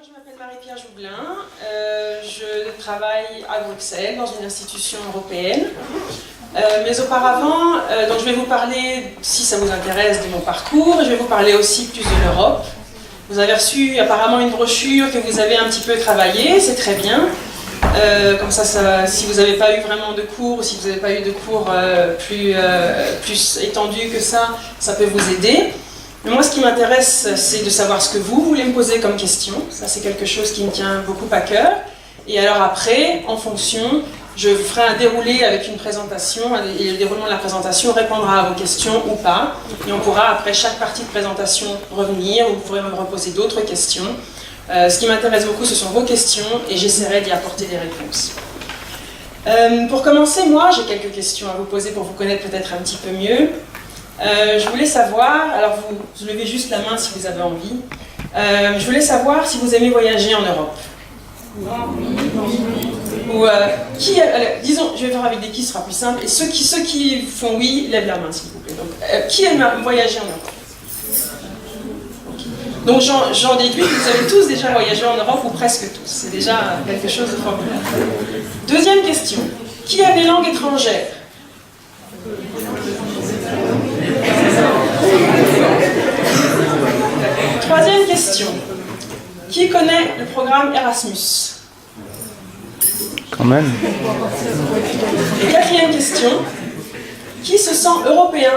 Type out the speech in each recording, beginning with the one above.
Moi, je m'appelle Marie-Pierre Jouglin, je travaille à Bruxelles, dans une institution européenne. Mais auparavant, donc je vais vous parler, si ça vous intéresse, de mon parcours, je vais vous parler aussi plus de l'Europe. Vous avez reçu apparemment une brochure que vous avez un petit peu travaillée, c'est très bien. Comme ça, si vous n'avez pas eu vraiment de cours, ou si vous n'avez pas eu de cours plus étendus que ça peut vous aider. Mais moi, ce qui m'intéresse, c'est de savoir ce que vous voulez me poser comme question. Ça, c'est quelque chose qui me tient beaucoup à cœur. Et alors après, en fonction, je ferai un déroulé avec une présentation, et le déroulement de la présentation répondra à vos questions ou pas. Et on pourra, après chaque partie de présentation, revenir, vous pourrez me reposer d'autres questions. Ce qui m'intéresse beaucoup, ce sont vos questions, et j'essaierai d'y apporter des réponses. Pour commencer, moi, j'ai quelques questions à vous poser pour vous connaître peut-être un petit peu mieux. Je voulais savoir, alors vous levez juste la main si vous avez envie, je voulais savoir si vous aimez voyager en Europe. Ou disons, je vais faire avec des qui, ce sera plus simple, et ceux qui font oui, lèvent la main s'il vous plaît. Donc, qui aime voyager en Europe? Donc j'en déduis que vous avez tous déjà voyagé en Europe, ou presque tous, c'est déjà quelque chose de formidable. Deuxième question, qui a des langues étrangères? Troisième question. Qui connaît le programme Erasmus? Quand même. Et quatrième question. Qui se sent européen?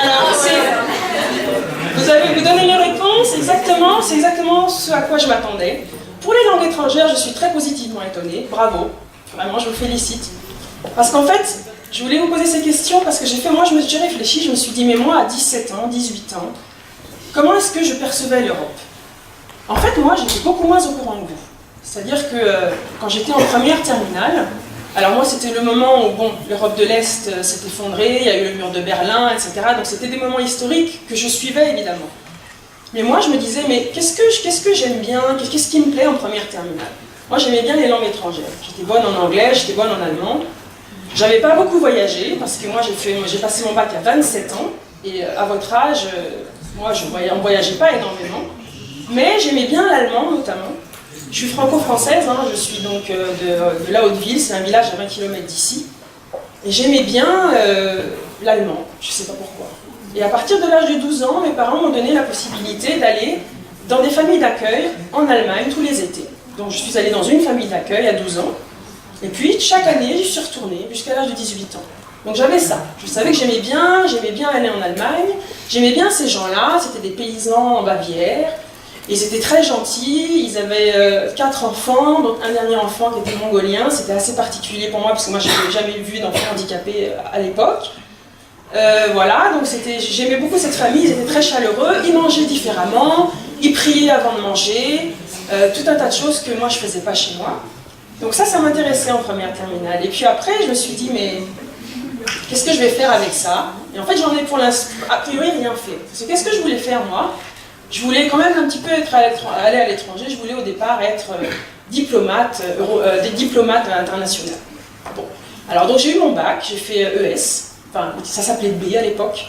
Alors, vous donnez les réponses, c'est exactement ce à quoi je m'attendais. Pour les langues étrangères, je suis très positivement étonnée. Bravo. Vraiment, je vous félicite. Parce qu'en fait, je voulais vous poser ces questions parce que j'ai réfléchi, je me suis dit, mais moi, à 17 ans, 18 ans, comment est-ce que je percevais l'Europe? En fait, moi, j'étais beaucoup moins au courant que vous. C'est-à-dire que quand j'étais en première terminale, alors moi, c'était le moment où, bon, l'Europe de l'Est s'est effondrée, il y a eu le mur de Berlin, etc. Donc c'était des moments historiques que je suivais, évidemment. Mais moi, je me disais, mais qu'est-ce que j'aime bien, qu'est-ce qui me plaît en première terminale? Moi, j'aimais bien les langues étrangères. J'étais bonne en anglais, j'étais bonne en allemand. J'avais pas beaucoup voyagé, parce que moi, j'ai passé mon bac à 27 ans, et à votre âge, moi, on voyageait pas énormément. Mais j'aimais bien l'allemand, notamment. Je suis franco-française, hein, je suis donc de la Haute-Ville, c'est un village à 20 km d'ici. Et j'aimais bien l'allemand, je sais pas pourquoi. Et à partir de l'âge de 12 ans, mes parents m'ont donné la possibilité d'aller dans des familles d'accueil en Allemagne tous les étés. Donc je suis allée dans une famille d'accueil à 12 ans. Et puis chaque année, j'y suis retournée jusqu'à l'âge de 18 ans. Donc j'avais ça. Je savais que j'aimais bien aller en Allemagne. J'aimais bien ces gens-là, c'était des paysans en Bavière. Ils étaient très gentils, ils avaient 4 enfants, donc un dernier enfant qui était mongolien. C'était assez particulier pour moi parce que moi je n'avais jamais vu d'enfant handicapé à l'époque. Voilà, donc j'aimais beaucoup cette famille, ils étaient très chaleureux, ils mangeaient différemment, ils priaient avant de manger, tout un tas de choses que moi je ne faisais pas chez moi. Donc ça m'intéressait en première terminale. Et puis après, je me suis dit, mais qu'est-ce que je vais faire avec ça? Et en fait, j'en ai pour l'instant, a priori, rien fait. Parce que qu'est-ce que je voulais faire, moi? Je voulais quand même un petit peu aller à l'étranger, je voulais au départ être diplomate international. Bon, alors donc j'ai eu mon bac, j'ai fait ES. Enfin, ça s'appelait B à l'époque.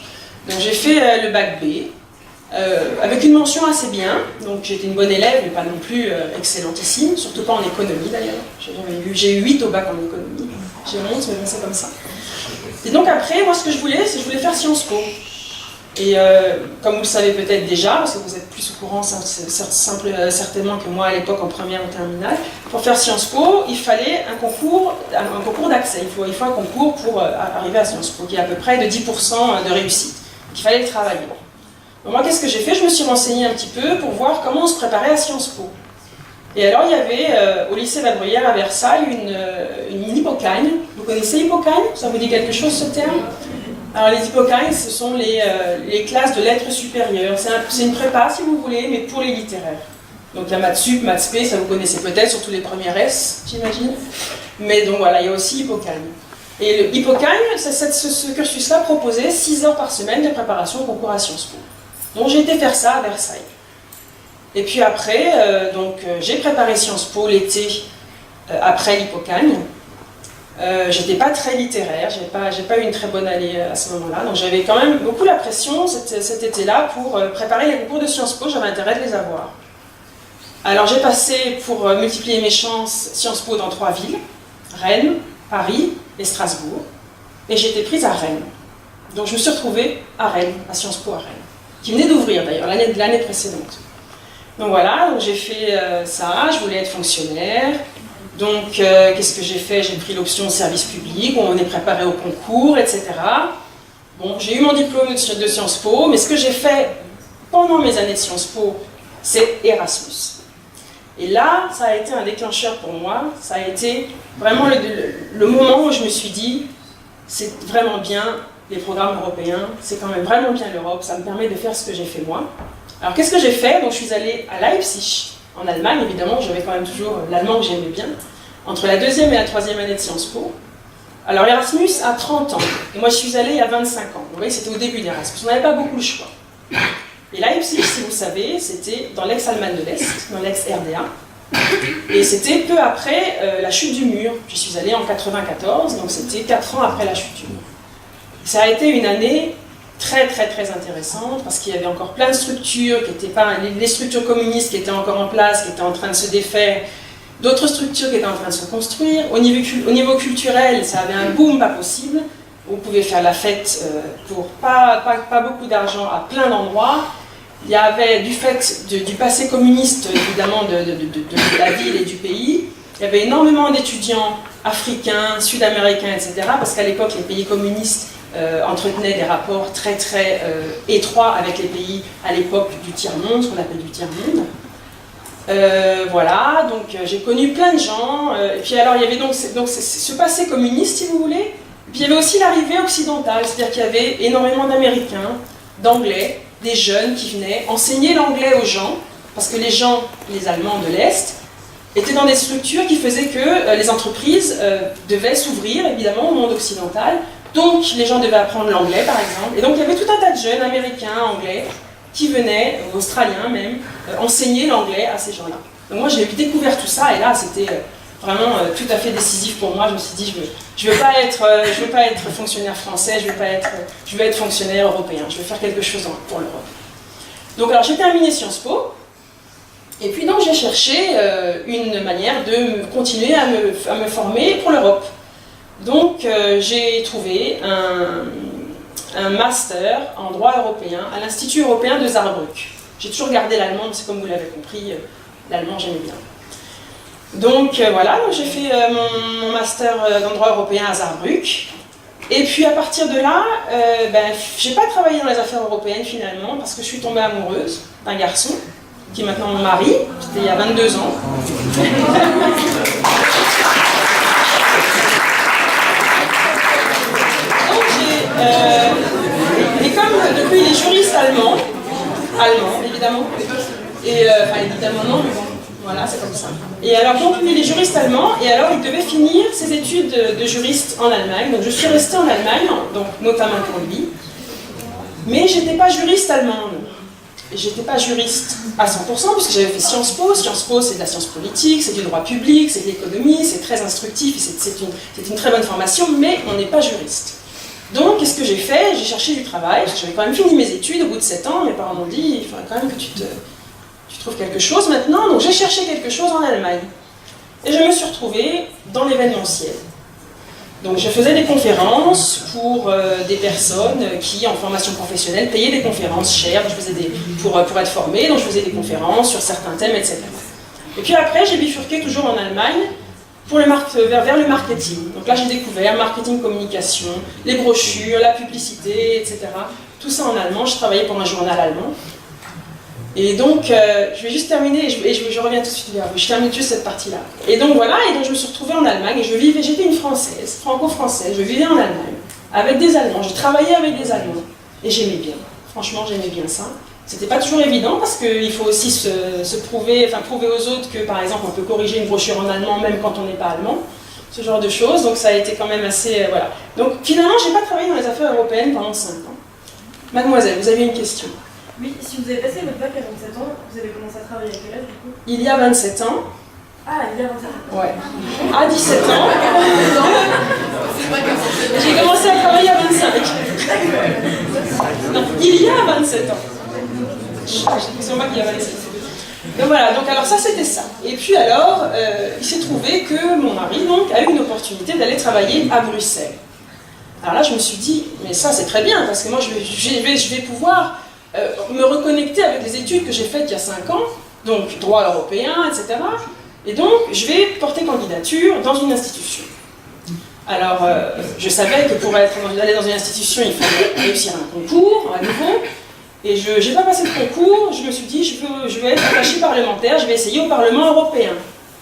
Donc j'ai fait le bac B, avec une mention assez bien. Donc j'étais une bonne élève, mais pas non plus excellentissime, surtout pas en économie d'ailleurs. J'ai eu 8 au bac en économie. J'ai honte, mais bon, c'est comme ça. Et donc après, moi ce que je voulais faire Sciences Po. Et comme vous le savez peut-être déjà, parce que vous êtes plus au courant certainement que moi à l'époque en première ou terminale, pour faire Sciences Po, il fallait un concours d'accès. Il faut un concours pour arriver à Sciences Po, qui est à peu près de 10% de réussite. Donc il fallait le travailler. Donc moi, qu'est-ce que j'ai fait? Je me suis renseignée un petit peu pour voir comment on se préparait à Sciences Po. Et alors, il y avait au lycée La Bruyère à Versailles une hypocagne. Vous connaissez hypocagne? Ça vous dit quelque chose ce terme? Alors les hypocagnes, ce sont les classes de lettres supérieures. C'est une prépa, si vous voulez, mais pour les littéraires. Donc il y a maths sup, maths spé, ça vous connaissez peut-être, surtout les premières S, j'imagine. Mais donc voilà, il y a aussi hypocagne. Et le hypocagne, ce cursus-là proposait 6 heures par semaine de préparation au concours à Sciences Po. Donc j'ai été faire ça à Versailles. Et puis après, j'ai préparé Sciences Po l'été après l'hypocagne. J'étais pas très littéraire, j'ai pas eu une très bonne année à ce moment-là, donc j'avais quand même beaucoup la pression cet été-là pour préparer les concours de Sciences Po, j'avais intérêt de les avoir. Alors j'ai passé, pour multiplier mes chances, Sciences Po dans 3 villes, Rennes, Paris et Strasbourg, et j'ai été prise à Rennes. Donc je me suis retrouvée à Rennes, à Sciences Po à Rennes, qui venait d'ouvrir d'ailleurs, l'année précédente. Donc voilà, donc j'ai fait ça, je voulais être fonctionnaire. Donc qu'est-ce que j'ai fait? J'ai pris l'option service public, on est préparé au concours, etc. Bon, j'ai eu mon diplôme de Sciences Po, mais ce que j'ai fait pendant mes années de Sciences Po, c'est Erasmus. Et là, ça a été un déclencheur pour moi, ça a été vraiment le moment où je me suis dit, c'est vraiment bien les programmes européens, c'est quand même vraiment bien l'Europe, ça me permet de faire ce que j'ai fait moi. Alors qu'est-ce que j'ai fait? Donc je suis allée à Leipzig, en Allemagne, évidemment, j'avais quand même toujours l'allemand que j'aimais bien, entre la 2e et la 3e année de Sciences Po. Alors Erasmus a 30 ans, et moi je suis allée il y a 25 ans. Vous voyez, c'était au début d'Erasmus, on n'avait pas beaucoup le choix. Et Leipzig, si vous savez, c'était dans l'ex-Allemagne de l'Est, dans l'ex-RDA, et c'était peu après la chute du mur. J'y suis allée en 94, donc c'était 4 ans après la chute du mur. Ça a été une année très très très intéressante, parce qu'il y avait encore plein de structures qui n'étaient pas les structures communistes qui étaient encore en place, qui étaient en train de se défaire, d'autres structures qui étaient en train de se construire. Au niveau culturel, ça avait un boom pas possible. Vous pouvez faire la fête pour pas beaucoup d'argent à plein d'endroits. Il y avait, du fait du passé communiste, évidemment, de la ville et du pays, il y avait énormément d'étudiants africains, sud-américains, etc. Parce qu'à l'époque, les pays communistes entretenaient des rapports très très étroits avec les pays à l'époque du tiers-monde, ce qu'on appelle du tiers-monde. Voilà, donc j'ai connu plein de gens, et puis alors il y avait donc ce passé communiste, si vous voulez, et puis il y avait aussi l'arrivée occidentale, c'est-à-dire qu'il y avait énormément d'Américains, d'Anglais, des jeunes qui venaient enseigner l'anglais aux gens, parce que les gens, les Allemands de l'Est, étaient dans des structures qui faisaient que les entreprises devaient s'ouvrir, évidemment, au monde occidental, donc les gens devaient apprendre l'anglais, par exemple, et donc il y avait tout un tas de jeunes, Américains, Anglais, qui venaient, Australiens même, enseigner l'anglais à ces gens-là. Donc moi j'ai découvert tout ça, et là c'était vraiment tout à fait décisif pour moi. Je me suis dit, je veux pas être fonctionnaire français, je veux être fonctionnaire européen, je veux faire quelque chose pour l'Europe. Donc alors j'ai terminé Sciences Po, et puis donc j'ai cherché une manière de continuer à me former pour l'Europe. Donc j'ai trouvé un master en droit européen à l'Institut européen de Saarbrück. J'ai toujours gardé l'allemand, parce que comme vous l'avez compris, l'allemand j'aimais bien. Donc voilà, donc j'ai fait mon master en droit européen à Saarbrück. Et puis à partir de là, j'ai pas travaillé dans les affaires européennes finalement, parce que je suis tombée amoureuse d'un garçon, qui est maintenant mon mari, c'était il y a 22 ans. Et comme depuis il est juriste allemand évidemment, et enfin évidemment non, mais bon, voilà, c'est comme ça. Et alors donc lui il est juriste allemand, et alors il devait finir ses études de juriste en Allemagne, donc je suis restée en Allemagne, donc notamment pour lui, mais j'étais pas juriste allemande. J'étais pas juriste à 100%, puisque j'avais fait Sciences Po. Sciences Po, c'est de la science politique, c'est du droit public, c'est de l'économie, c'est très instructif, c'est une très bonne formation, mais on n'est pas juriste. Donc, qu'est-ce que j'ai fait? J'ai cherché du travail, j'avais quand même fini mes études, au bout de 7 ans, mes parents m'ont dit, il faudrait quand même que tu trouves quelque chose maintenant, donc j'ai cherché quelque chose en Allemagne. Et je me suis retrouvée dans l'événementiel. Donc je faisais des conférences pour des personnes qui, en formation professionnelle, payaient des conférences chères, pour être formée, donc je faisais des conférences sur certains thèmes, etc. Et puis après, j'ai bifurqué toujours en Allemagne, vers le marketing. Donc là, j'ai découvert marketing, communication, les brochures, la publicité, etc. Tout ça en allemand. Je travaillais pour un journal allemand. Et donc, je vais juste terminer, et je reviens tout de suite vers vous. Je termine juste cette partie-là. Et donc voilà, et donc je me suis retrouvée en Allemagne, et j'étais une Française, franco-française, je vivais en Allemagne, avec des Allemands, je travaillais avec des Allemands, et j'aimais bien. Franchement, j'aimais bien ça. C'était pas toujours évident, parce qu'il faut aussi se prouver aux autres que, par exemple, on peut corriger une brochure en allemand, même quand on n'est pas allemand, ce genre de choses, donc ça a été quand même assez... voilà. Donc finalement, j'ai pas travaillé dans les affaires européennes pendant 5 ans. Mademoiselle, vous avez une question? Oui, si vous avez passé votre bac à 27 ans, vous avez commencé à travailler à quel âge du coup? Il y a 27 ans. Ah, il y a 27 ans. Ouais. À 17 ans. J'ai commencé à travailler à 25. Non, il y a 27 ans. C'est moi qui y a 27. Donc voilà, donc alors ça c'était ça. Et puis alors, il s'est trouvé que mon mari donc, a eu une opportunité d'aller travailler à Bruxelles. Alors là je me suis dit, mais ça c'est très bien, parce que moi je vais pouvoir me reconnecter avec les études que j'ai faites il y a 5 ans, donc droit européen, etc. Et donc je vais porter candidature dans une institution. Alors je savais que pour aller dans une institution, il fallait réussir un concours à nouveau. Et je n'ai pas passé le concours, je me suis dit, je vais être attachée parlementaire, je vais essayer au Parlement européen.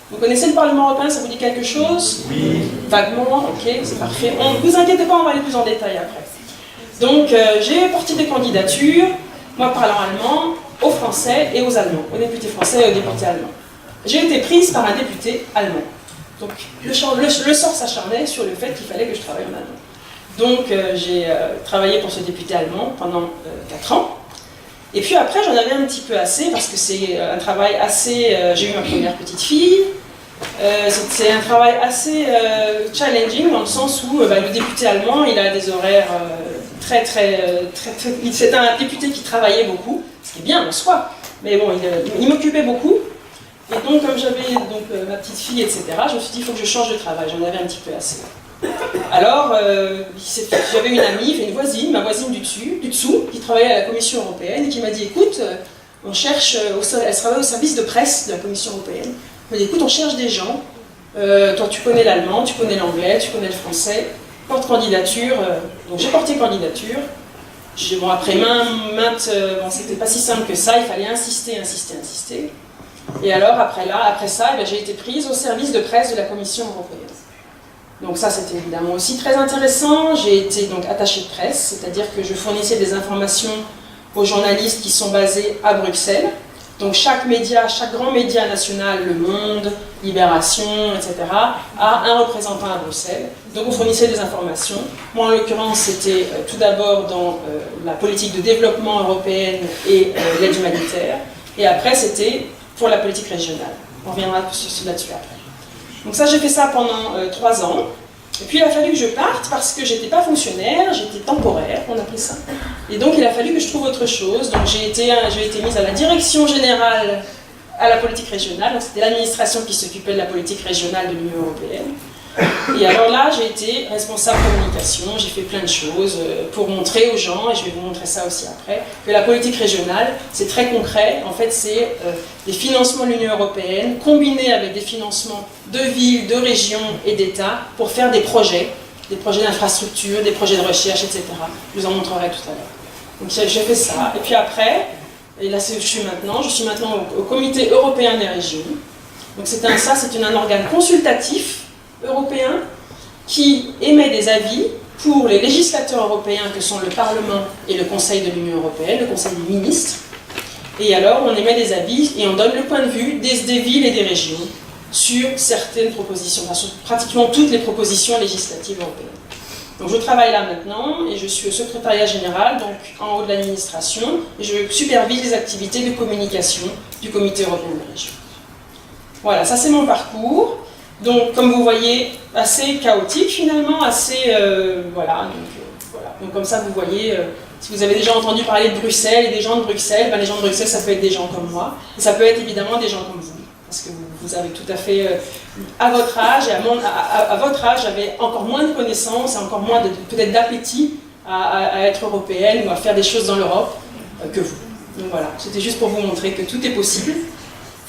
Vous connaissez le Parlement européen, ça vous dit quelque chose? Oui. Vaguement, ok, c'est parfait. Ne vous inquiétez pas, on va aller plus en détail après. Donc j'ai porté des candidatures, moi parlant allemand, aux Français et aux Allemands, aux députés français et aux députés allemands. J'ai été prise par un député allemand. Donc le sort s'acharnait sur le fait qu'il fallait que je travaille en allemand. Donc j'ai travaillé pour ce député allemand pendant 4 ans. Et puis après, j'en avais un petit peu assez, parce que c'est un travail assez... j'ai eu ma première petite fille. C'est un travail assez challenging, dans le sens où le député allemand, il a des horaires très... C'est un député qui travaillait beaucoup, ce qui est bien en soi. Mais bon, il m'occupait beaucoup. Et donc, comme j'avais ma petite fille, etc., je me suis dit, il faut que je change de travail. J'en avais un petit peu assez. Alors, j'avais une amie, une voisine, ma voisine du dessous, qui travaillait à la Commission européenne et qui m'a dit, écoute, on cherche, elle travaille au service de presse de la Commission européenne, elle m'a dit, écoute, on cherche des gens, toi tu connais l'allemand, tu connais l'anglais, tu connais le français, porte candidature, donc j'ai porté candidature. Bon, après c'était pas si simple que ça, il fallait insister. Et alors, après ça, j'ai été prise au service de presse de la Commission européenne. Donc ça, c'était évidemment aussi très intéressant. J'ai été donc attachée de presse, c'est-à-dire que je fournissais des informations aux journalistes qui sont basés à Bruxelles. Donc chaque grand média national, Le Monde, Libération, etc., a un représentant à Bruxelles. Donc on fournissait des informations. Moi, en l'occurrence, c'était tout d'abord dans la politique de développement européenne et l'aide humanitaire. Et après, c'était pour la politique régionale. On reviendra là-dessus après. Donc ça, j'ai fait ça pendant 3 ans. Et puis il a fallu que je parte parce que j'étais pas fonctionnaire, j'étais temporaire, on appelait ça. Et donc il a fallu que je trouve autre chose. Donc j'ai été mise à la direction générale à la politique régionale. Donc c'était l'administration qui s'occupait de la politique régionale de l'Union européenne. Et alors là, j'ai été responsable communication, j'ai fait plein de choses pour montrer aux gens, et je vais vous montrer ça aussi après, que la politique régionale, c'est très concret. En fait, c'est des financements de l'Union européenne combinés avec des financements de villes, de régions et d'États pour faire des projets d'infrastructure, des projets de recherche, etc. Je vous en montrerai tout à l'heure. Donc j'ai fait ça. Et puis après, et là je suis maintenant au Comité européen des régions. Donc c'est un organe consultatif européen qui émet des avis pour les législateurs européens que sont le Parlement et le Conseil de l'Union européenne, le Conseil des ministres. Et alors on émet des avis et on donne le point de vue des villes et des régions sur certaines propositions, enfin, sur pratiquement toutes les propositions législatives européennes. Donc je travaille là maintenant et je suis au secrétariat général, donc en haut de l'administration, et je supervise les activités de communication du Comité européen des régions. Voilà, ça c'est mon parcours. Donc, comme vous voyez, assez chaotique finalement, assez... voilà. Donc comme ça, vous voyez, si vous avez déjà entendu parler de Bruxelles et des gens de Bruxelles, les gens de Bruxelles, ça peut être des gens comme moi. Et ça peut être évidemment des gens comme vous. Parce que vous avez tout à fait... à votre âge, et à votre âge, j'avais encore moins de connaissances, et encore moins peut-être d'appétit à être européenne ou à faire des choses dans l'Europe que vous. Donc voilà, c'était juste pour vous montrer que tout est possible.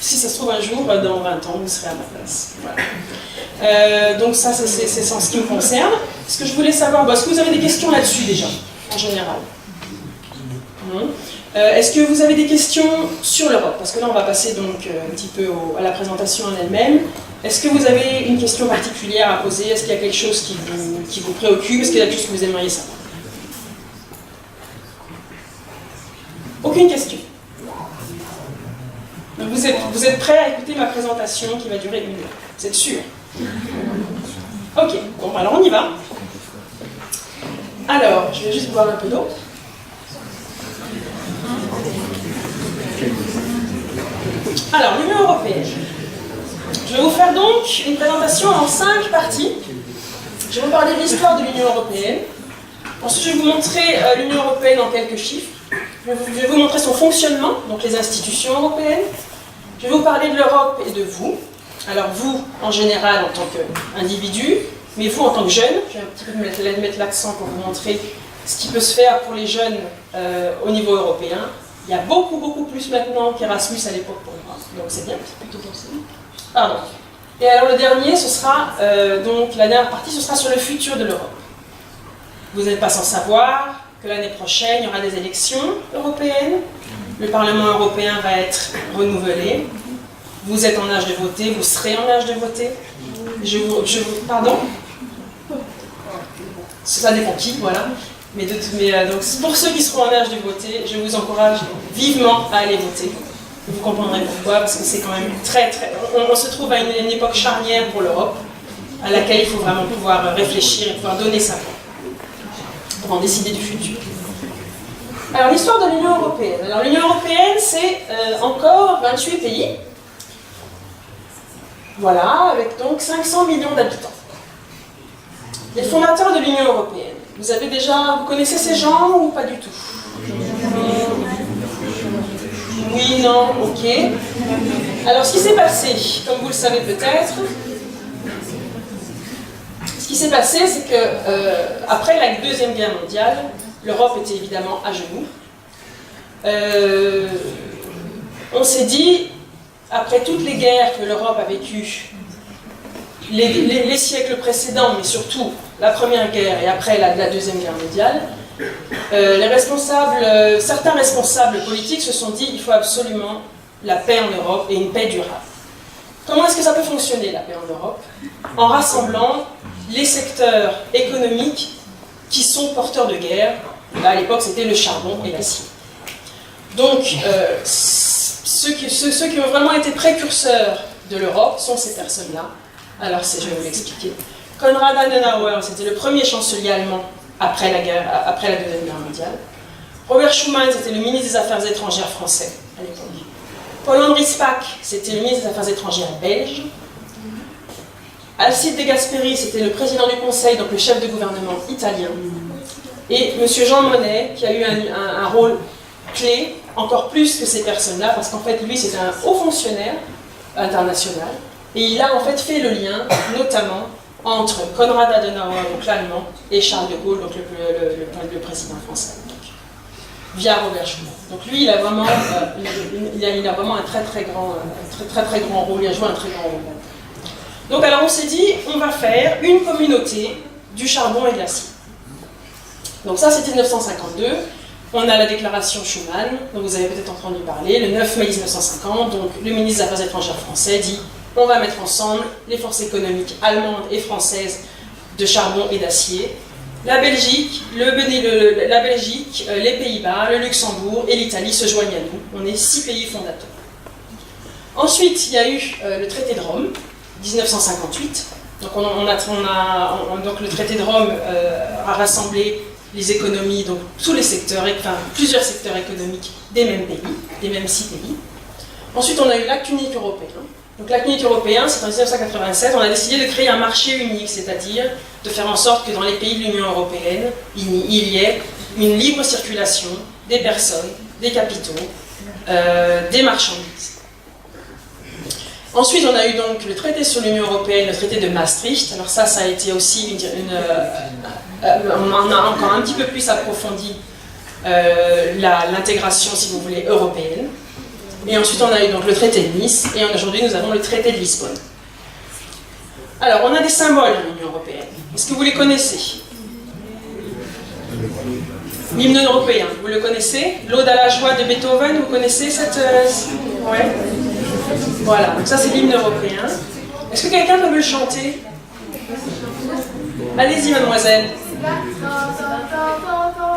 Si ça se trouve un jour, dans 20 ans, vous serez à ma place. Voilà. Donc ça, c'est en ce qui me concerne. Ce que je voulais savoir, est-ce que vous avez des questions là-dessus déjà, en général? Est-ce que vous avez des questions sur l'Europe? Parce que là, on va passer donc un petit peu à la présentation en elle-même. Est-ce que vous avez une question particulière à poser? Est-ce qu'il y a quelque chose qui vous préoccupe? Est-ce qu'il y a quelque chose que vous aimeriez savoir? Aucune question. Donc vous êtes prêts à écouter ma présentation qui va durer 1 heure? Vous êtes sûr? Ok, bon alors on y va. Alors, je vais juste boire un peu d'eau. Alors, l'Union européenne. Je vais vous faire donc une présentation en 5 parties. Je vais vous parler de l'histoire de l'Union européenne. Ensuite, je vais vous montrer l'Union européenne en quelques chiffres. Je vais vous montrer son fonctionnement, donc les institutions européennes. Je vais vous parler de l'Europe et de vous. Alors vous, en général, en tant qu'individu, mais vous, en tant que jeune, je vais un petit peu mettre l'accent pour vous montrer ce qui peut se faire pour les jeunes au niveau européen. Il y a beaucoup plus maintenant qu'Erasmus à l'époque pour moi, donc c'est bien, c'est plutôt bon signe. Pardon. Et alors le dernier, ce sera, donc la dernière partie, ce sera sur le futur de l'Europe. Vous n'êtes pas sans savoir que l'année prochaine, il y aura des élections européennes. Le Parlement européen va être renouvelé. Vous êtes en âge de voter, vous serez en âge de voter. Pardon? Ça dépend qui, voilà. Mais donc, pour ceux qui seront en âge de voter, je vous encourage vivement à aller voter. Vous comprendrez pourquoi, parce que c'est quand même on se trouve à une époque charnière pour l'Europe, à laquelle il faut vraiment pouvoir réfléchir et pouvoir donner sa voix pour en décider du futur. Alors, l'histoire de l'Union européenne. Alors, l'Union européenne, c'est encore 28 pays. Voilà, avec donc 500 millions d'habitants. Les fondateurs de l'Union européenne. Vous connaissez ces gens ou pas du tout? Oui, non, ok. Alors, ce qui s'est passé, comme vous le savez peut-être, ce qui s'est passé, c'est que après la Deuxième Guerre mondiale, l'Europe était évidemment à genoux. On s'est dit, après toutes les guerres que l'Europe a vécues, les siècles précédents, mais surtout la Première Guerre et après la Deuxième Guerre mondiale, certains responsables politiques se sont dit il faut absolument la paix en Europe et une paix durable. Comment est-ce que ça peut fonctionner, la paix en Europe? En rassemblant les secteurs économiques qui sont porteurs de guerre. Là, à l'époque, c'était le charbon et l'acier. Donc, ceux qui ont vraiment été précurseurs de l'Europe sont ces personnes-là. Alors, je vais vous l'expliquer. Konrad Adenauer, c'était le premier chancelier allemand après la Deuxième Guerre mondiale. Robert Schuman, c'était le ministre des Affaires étrangères français à l'époque. Paul-Henri Spaak, c'était le ministre des Affaires étrangères belge. Alcide de Gasperi, c'était le président du Conseil, donc le chef de gouvernement italien. Et M. Jean Monnet, qui a eu un rôle clé, encore plus que ces personnes-là, parce qu'en fait, lui, c'était un haut fonctionnaire international. Et il a en fait fait le lien, notamment, entre Konrad Adenauer, donc l'allemand, et Charles de Gaulle, donc le président français, donc, via Robert Schuman. Donc lui, il a vraiment un très grand rôle, il a joué un très grand rôle. Donc alors on s'est dit, on va faire une communauté du charbon et de l'acier. Donc ça, c'était 1952. On a la déclaration Schuman, dont vous avez peut-être entendu parler, le 9 mai 1950. Donc le ministre des Affaires étrangères français dit on va mettre ensemble les forces économiques allemandes et françaises de charbon et d'acier, la Belgique, les Pays-Bas, le Luxembourg et l'Italie se joignent à nous. On est 6 pays fondateurs. Ensuite, il y a eu le traité de Rome, 1958. Donc, donc le traité de Rome a rassemblé les économies, donc tous les secteurs, enfin plusieurs secteurs économiques des mêmes pays, des mêmes 6 pays. Ensuite, on a eu l'acte unique européen. Donc l'acte unique européen, c'est en 1987, on a décidé de créer un marché unique, c'est-à-dire de faire en sorte que dans les pays de l'Union européenne, il y ait une libre circulation des personnes, des capitaux, des marchandises. Ensuite, on a eu donc le traité sur l'Union européenne, le traité de Maastricht. Alors ça a été aussi on a encore un petit peu plus approfondi l'intégration, si vous voulez, européenne. Et ensuite, on a eu donc le traité de Nice, et aujourd'hui, nous avons le traité de Lisbonne. Alors, on a des symboles dans l'Union européenne. Est-ce que vous les connaissez? L'hymne européen, vous le connaissez? L'Ode à la joie de Beethoven, vous connaissez cette... Ouais. Voilà, donc ça c'est l'hymne européen. Est-ce que quelqu'un peut me le chanter? Allez-y, mademoiselle.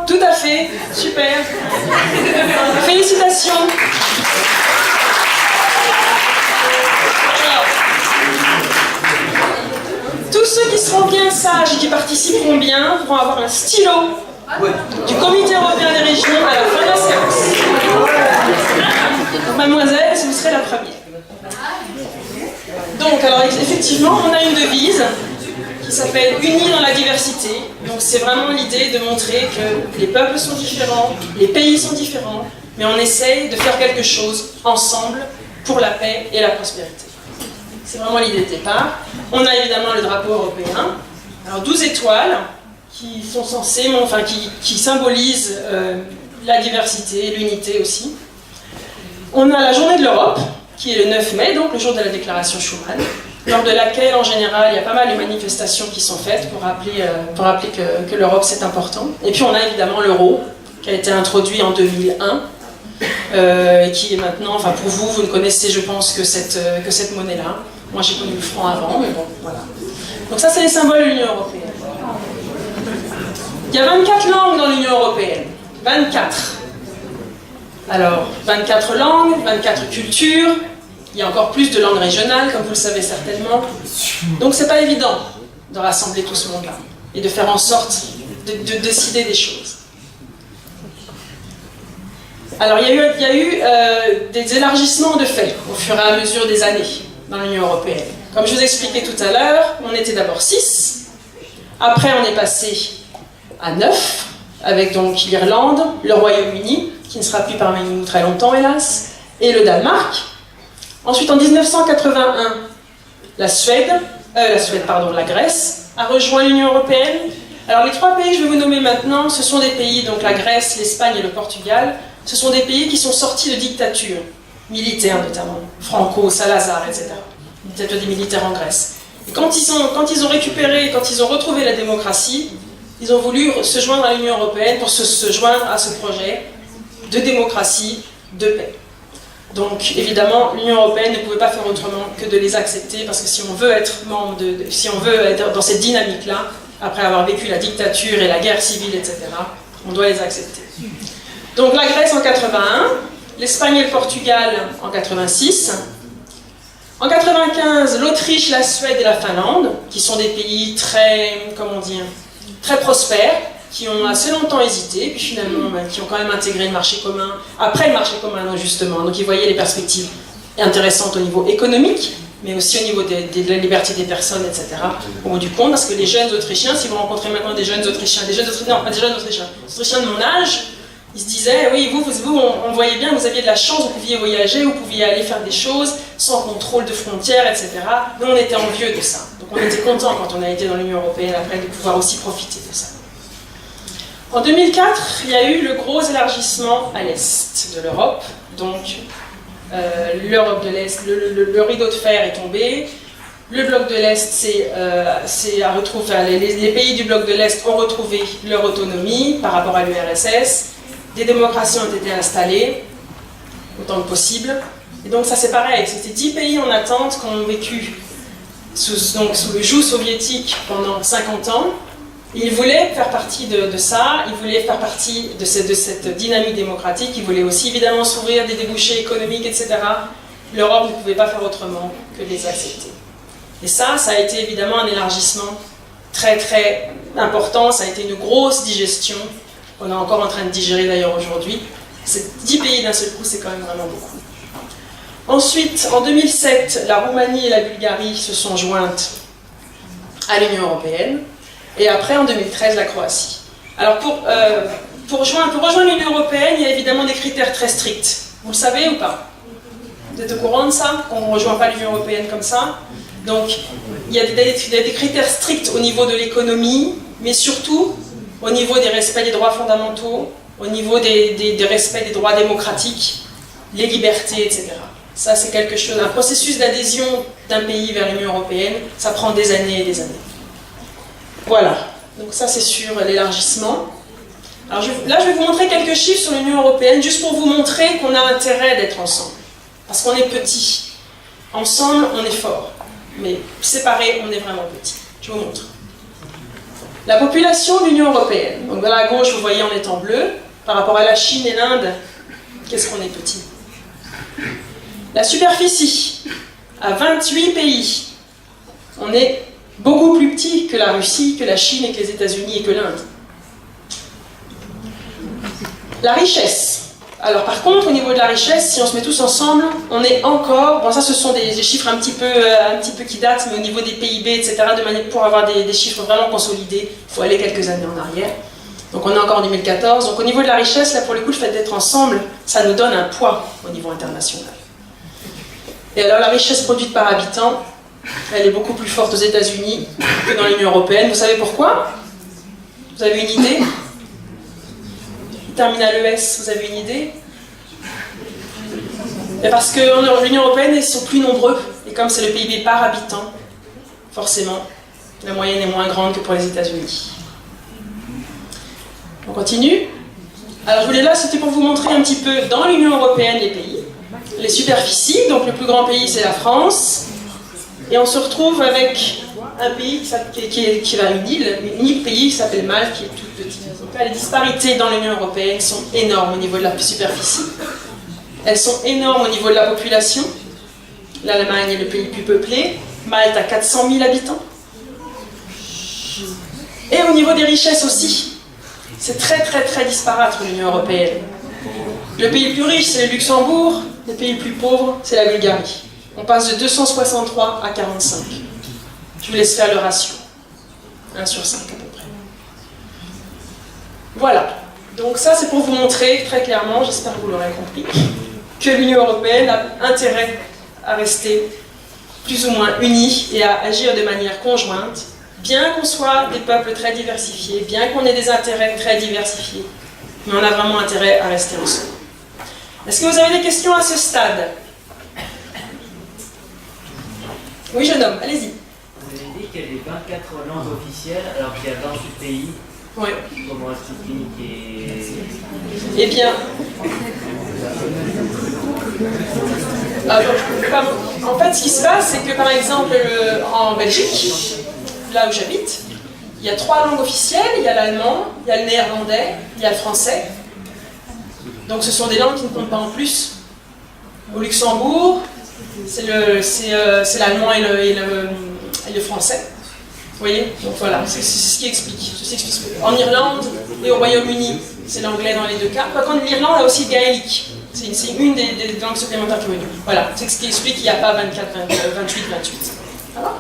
Tout à fait, super. Félicitations. Tous ceux qui seront bien sages et qui participeront bien vont avoir un stylo du Comité européen des régions à la fin de la séance. Mademoiselle, vous serez la première. Donc, alors effectivement, on a une devise qui s'appelle Unis dans la diversité. Donc c'est vraiment l'idée de montrer que les peuples sont différents, les pays sont différents, mais on essaye de faire quelque chose ensemble pour la paix et la prospérité. C'est vraiment l'idée de départ. On a évidemment le drapeau européen. Alors 12 étoiles qui sont censées, enfin qui symbolisent la diversité, l'unité aussi. On a la journée de l'Europe, qui est le 9 mai, donc le jour de la déclaration Schuman, lors de laquelle, en général, il y a pas mal de manifestations qui sont faites pour rappeler que l'Europe, c'est important. Et puis on a évidemment l'euro, qui a été introduit en 2001, et qui est maintenant, enfin pour vous, vous ne connaissez, je pense, que cette monnaie-là. Moi, j'ai connu le franc avant, mais bon, voilà. Donc ça, c'est les symboles de l'Union européenne. Il y a 24 langues dans l'Union européenne. 24. Alors, 24 langues, 24 cultures. Il y a encore plus de langues régionales, comme vous le savez certainement. Donc, c'est pas évident de rassembler tout ce monde-là et de faire en sorte de décider des choses. Alors, il y a eu des élargissements de fait au fur et à mesure des années dans l'Union européenne. Comme je vous expliquais tout à l'heure, on était d'abord 6. Après, on est passé à 9, avec donc l'Irlande, le Royaume-Uni, qui ne sera plus parmi nous très longtemps, hélas, et le Danemark. Ensuite, en 1981, la Grèce a rejoint l'Union européenne. Alors, les 3 pays que je vais vous nommer maintenant, ce sont des pays, donc la Grèce, l'Espagne et le Portugal, ce sont des pays qui sont sortis de dictatures, militaires notamment, Franco, Salazar, etc. Dictature des militaires en Grèce. Et quand ils ont récupéré, quand ils ont retrouvé la démocratie, ils ont voulu se joindre à l'Union européenne pour se joindre à ce projet de démocratie, de paix. Donc, évidemment, l'Union européenne ne pouvait pas faire autrement que de les accepter, parce que si on veut être membre si on veut être dans cette dynamique-là, après avoir vécu la dictature et la guerre civile, etc., on doit les accepter. Donc, la Grèce en 81, l'Espagne et le Portugal en 86. En 95, l'Autriche, la Suède et la Finlande, qui sont des pays très prospères, qui ont assez longtemps hésité, puis finalement, qui ont quand même intégré le marché commun, après le marché commun, non, justement. Donc ils voyaient les perspectives intéressantes au niveau économique, mais aussi au niveau de la liberté des personnes, etc. Au bout du compte, parce que les jeunes Autrichiens, si vous rencontrez maintenant des jeunes Autrichiens, Autrichiens de mon âge, ils se disaient, oui, vous on voyait bien que vous aviez de la chance, vous pouviez voyager, vous pouviez aller faire des choses sans contrôle de frontières, etc. Nous, on était envieux de ça. Donc on était contents quand on a été dans l'Union européenne après de pouvoir aussi profiter de ça. En 2004, il y a eu le gros élargissement à l'est de l'Europe. Donc l'Europe de l'Est, le rideau de fer est tombé. Le bloc de l'Est, les pays du bloc de l'Est ont retrouvé leur autonomie par rapport à l'URSS. Des démocraties ont été installées, autant que possible. Et donc ça c'est pareil, c'était 10 pays en attente qui ont vécu sous le joug soviétique pendant 50 ans. Et ils voulaient faire partie de ça, ils voulaient faire partie de cette dynamique démocratique, ils voulaient aussi évidemment s'ouvrir des débouchés économiques, etc. L'Europe ne pouvait pas faire autrement que de les accepter. Et ça a été évidemment un élargissement très très important, ça a été une grosse digestion. On est encore en train de digérer d'ailleurs aujourd'hui. 10 pays d'un seul coup, c'est quand même vraiment beaucoup. Ensuite, en 2007, la Roumanie et la Bulgarie se sont jointes à l'Union européenne. Et après, en 2013, la Croatie. Alors, pour rejoindre l'Union européenne, il y a évidemment des critères très stricts. Vous le savez ou pas? Vous êtes au courant de ça? Qu'on ne rejoint pas l'Union européenne comme ça? Donc, il y a des critères stricts au niveau de l'économie, mais surtout au niveau des respects des droits fondamentaux, au niveau des respects des droits démocratiques, les libertés, etc. Ça, c'est quelque chose, un processus d'adhésion d'un pays vers l'Union européenne, ça prend des années et des années. Voilà, donc ça c'est sur l'élargissement. Alors là, je vais vous montrer quelques chiffres sur l'Union européenne, juste pour vous montrer qu'on a intérêt d'être ensemble. Parce qu'on est petit. Ensemble, on est fort. Mais séparés, on est vraiment petit. Je vous montre. La population de l'Union européenne. Donc là à gauche, vous voyez, on est en bleu. Par rapport à la Chine et l'Inde, qu'est-ce qu'on est petit? La superficie, à 28 pays. On est beaucoup plus petit que la Russie, que la Chine et que les États-Unis et que l'Inde. La richesse, Alors par contre, au niveau de la richesse, si on se met tous ensemble, on est encore... Bon, ça ce sont des chiffres un petit peu qui datent, mais au niveau des PIB, etc., pour avoir des chiffres vraiment consolidés, il faut aller quelques années en arrière. Donc on est encore en 2014. Donc au niveau de la richesse, là pour le coup, le fait d'être ensemble, ça nous donne un poids au niveau international. Et alors la richesse produite par habitant, elle est beaucoup plus forte aux États-Unis que dans l'Union européenne. Vous savez pourquoi? Vous avez une idée? Terminal ES, vous avez une idée? Et parce que l'Union européenne, ils sont plus nombreux, et comme c'est le PIB par habitant, forcément, la moyenne est moins grande que pour les États-Unis. On continue. Alors je voulais là, c'était pour vous montrer un petit peu dans l'Union européenne les pays, les superficies. Donc le plus grand pays, c'est la France, et on se retrouve avec un pays qui va une île, un unique pays qui s'appelle Malte, qui est toute petite. Donc là, les disparités dans l'Union européenne sont énormes au niveau de la superficie. Elles sont énormes au niveau de la population. L'Allemagne est le pays le plus peuplé. Malte a 400 000 habitants. Et au niveau des richesses aussi, c'est très disparate pour l'Union européenne. Le pays le plus riche, c'est le Luxembourg. Le pays le plus pauvre, c'est la Bulgarie. On passe de 263 à 45. Je vous laisse faire le ratio. 1 sur 5 à peu près. Voilà. Donc ça, c'est pour vous montrer très clairement, j'espère que vous l'aurez compris, que l'Union européenne a intérêt à rester plus ou moins unie et à agir de manière conjointe, bien qu'on soit des peuples très diversifiés, bien qu'on ait des intérêts très diversifiés, mais on a vraiment intérêt à rester ensemble. Est-ce que vous avez des questions à ce stade? Oui, jeune homme, allez-y. Vous avez dit qu'il y avait 24 langues officielles alors qu'il y a 28 pays. Oui. Comment est-ce que c'est Eh bien, en fait, ce qui se passe, c'est que par exemple, en Belgique, là où j'habite, il y a 3 langues officielles, il y a l'allemand, il y a le néerlandais, il y a le français. Donc ce sont des langues qui ne comptent pas en plus. Au Luxembourg, c'est l'allemand et le français. Vous voyez? Donc voilà, c'est ce qui explique. En Irlande et au Royaume-Uni, c'est l'anglais dans les deux cas. Par contre, l'Irlande a aussi le gaélique. C'est une des langues supplémentaires qui est venue. Voilà, c'est ce qui explique qu'il n'y a pas 24, 28. Ça va?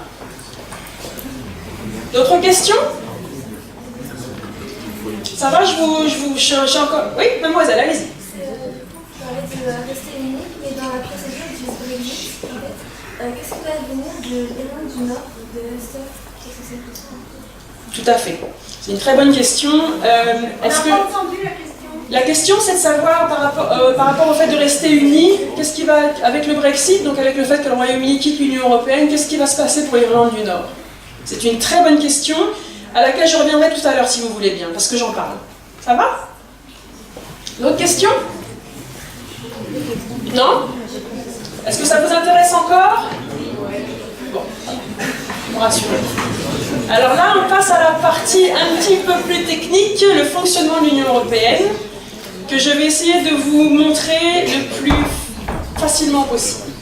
D'autres questions? Ça va, je suis encore... Oui, mademoiselle, allez-y. Vous parlez de rester unique, mais dans la procédure du Brexit, en fait, qu'est-ce qui va devenir de l'Irlande du Nord, de l'Ulster? Qu'est-ce que c'est que ça? Tout à fait. C'est une très bonne question. Est-ce que... On n'a pas entendu la question. La question, c'est de savoir par rapport au fait de rester unis, qu'est-ce qui va, avec le Brexit, donc avec le fait que le Royaume-Uni quitte l'Union européenne, qu'est-ce qui va se passer pour l'Irlande du Nord? C'est une très bonne question, à laquelle je reviendrai tout à l'heure si vous voulez bien, parce que j'en parle. Ça va? D'autres questions? Non? Est-ce que ça vous intéresse encore? Bon, me rassurez. Alors là, on passe à la partie un petit peu plus technique, le fonctionnement de l'Union européenne, que je vais essayer de vous montrer le plus facilement possible.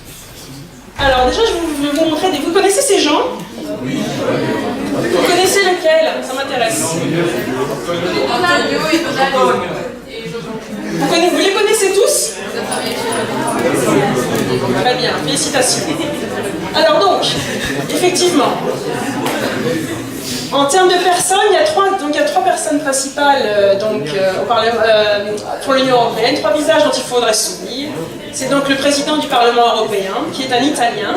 Alors déjà, je vais vous montrer Vous connaissez ces gens? Vous connaissez lequel? Ça m'intéresse. Vous les connaissez tous? Très bien, félicitations. Alors donc, effectivement, en termes de personnes, il y a trois personnes principales pour l'Union européenne, 3 visages dont il faudrait se souvenir. C'est donc le président du Parlement européen, qui est un Italien,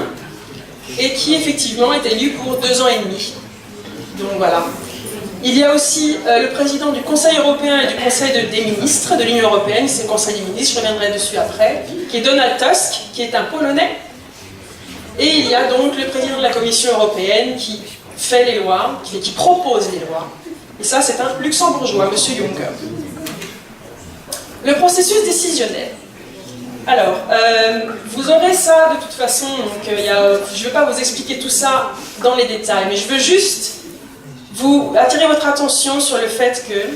et qui effectivement est élu pour 2 ans et demi. Donc voilà. Il y a aussi le président du Conseil européen et du Conseil des ministres de l'Union européenne, c'est le Conseil des ministres, je reviendrai dessus après, qui est Donald Tusk, qui est un Polonais. Et il y a donc le président de la Commission européenne qui fait les lois, qui propose les lois. Et ça, c'est un luxembourgeois, M. Juncker. Le processus décisionnel. Alors, vous aurez ça de toute façon, donc je ne vais pas vous expliquer tout ça dans les détails, mais je veux juste vous attirer votre attention sur le fait que,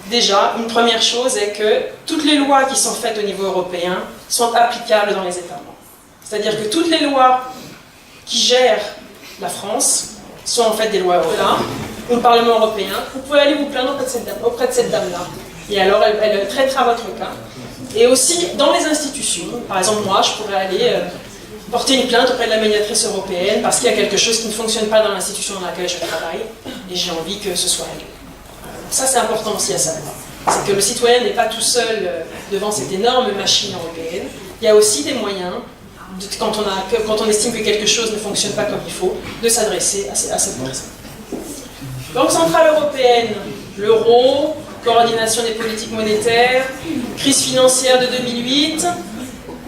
déjà, une première chose est que toutes les lois qui sont faites au niveau européen sont applicables dans les États membres. C'est-à-dire que toutes les lois qui gèrent la France sont en fait des lois européennes, au Parlement européen. Vous pouvez aller vous plaindre auprès de cette dame-là. Et alors, elle traitera votre cas. Et aussi dans les institutions. Par exemple, moi, je pourrais aller porter une plainte auprès de la médiatrice européenne parce qu'il y a quelque chose qui ne fonctionne pas dans l'institution dans laquelle je travaille et j'ai envie que ce soit réglé. Ça, c'est important aussi à savoir. C'est que le citoyen n'est pas tout seul devant cette énorme machine européenne. Il y a aussi des moyens, quand on estime que quelque chose ne fonctionne pas comme il faut, de s'adresser à cette personne. Banque centrale européenne, l'euro, coordination des politiques monétaires, crise financière de 2008.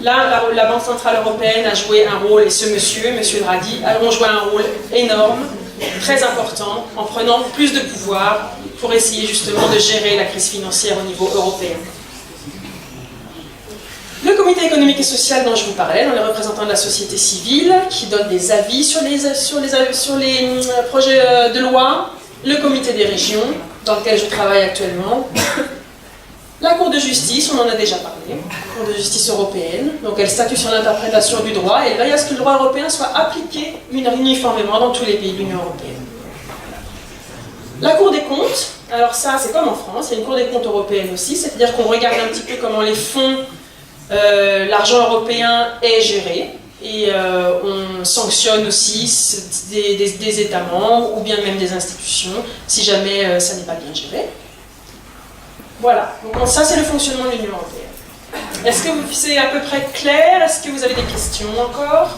Là, la Banque centrale européenne a joué un rôle, et ce monsieur Draghi, a joué un rôle énorme, très important, en prenant plus de pouvoir pour essayer justement de gérer la crise financière au niveau européen. Le comité économique et social dont je vous parlais, dans les représentants de la société civile, qui donne des avis sur les projets de loi, le comité des régions, dans lequel je travaille actuellement, la Cour de justice, on en a déjà parlé, Cour de justice européenne, donc elle statue sur l'interprétation du droit, et veille à ce que le droit européen soit appliqué uniformément dans tous les pays de l'Union européenne. La Cour des comptes, alors ça c'est comme en France, il y a une Cour des comptes européenne aussi, c'est-à-dire qu'on regarde un petit peu comment les fonds, l'argent européen est géré, et on sanctionne aussi des États membres, ou bien même des institutions, si jamais ça n'est pas bien géré. Voilà, donc ça c'est le fonctionnement de l'Union européenne. Est-ce que c'est à peu près clair? Est-ce que vous avez des questions encore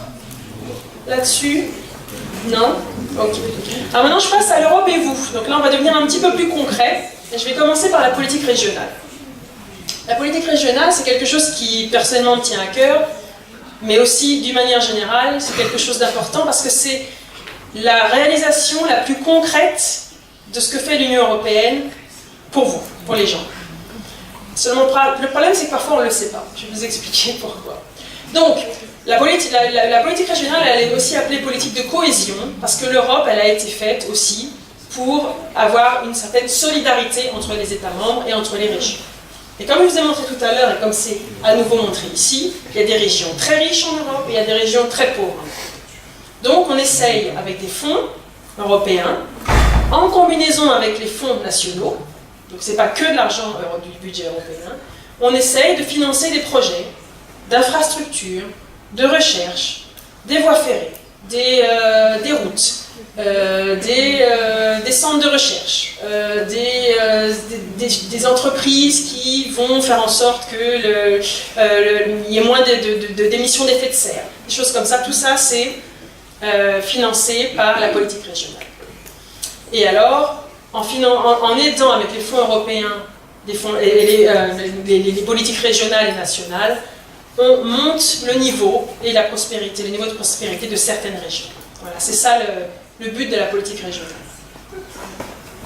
là-dessus? Non? Ok. Alors maintenant je passe à l'Europe et vous. Donc là on va devenir un petit peu plus concret. Et je vais commencer par la politique régionale. La politique régionale c'est quelque chose qui personnellement me tient à cœur, mais aussi d'une manière générale c'est quelque chose d'important parce que c'est la réalisation la plus concrète de ce que fait l'Union européenne pour vous, pour les gens. Seulement, le problème, c'est que parfois, on ne le sait pas. Je vais vous expliquer pourquoi. Donc, la politique régionale, elle est aussi appelée politique de cohésion, parce que l'Europe, elle a été faite aussi pour avoir une certaine solidarité entre les États membres et entre les régions. Et comme je vous ai montré tout à l'heure, et comme c'est à nouveau montré ici, il y a des régions très riches en Europe et il y a des régions très pauvres en Europe. Donc, on essaye, avec des fonds européens, en combinaison avec les fonds nationaux, donc ce n'est pas que de l'argent du budget européen, on essaye de financer des projets d'infrastructures, de recherche, des voies ferrées, des routes, des centres de recherche, des entreprises qui vont faire en sorte qu'il y ait moins d'émissions d'effets de serre, des choses comme ça. Tout ça, c'est financé par la politique régionale. Et alors, en aidant avec les fonds européens les politiques régionales et nationales, on monte le niveau et la prospérité, le niveau de prospérité de certaines régions. Voilà, c'est ça le but de la politique régionale.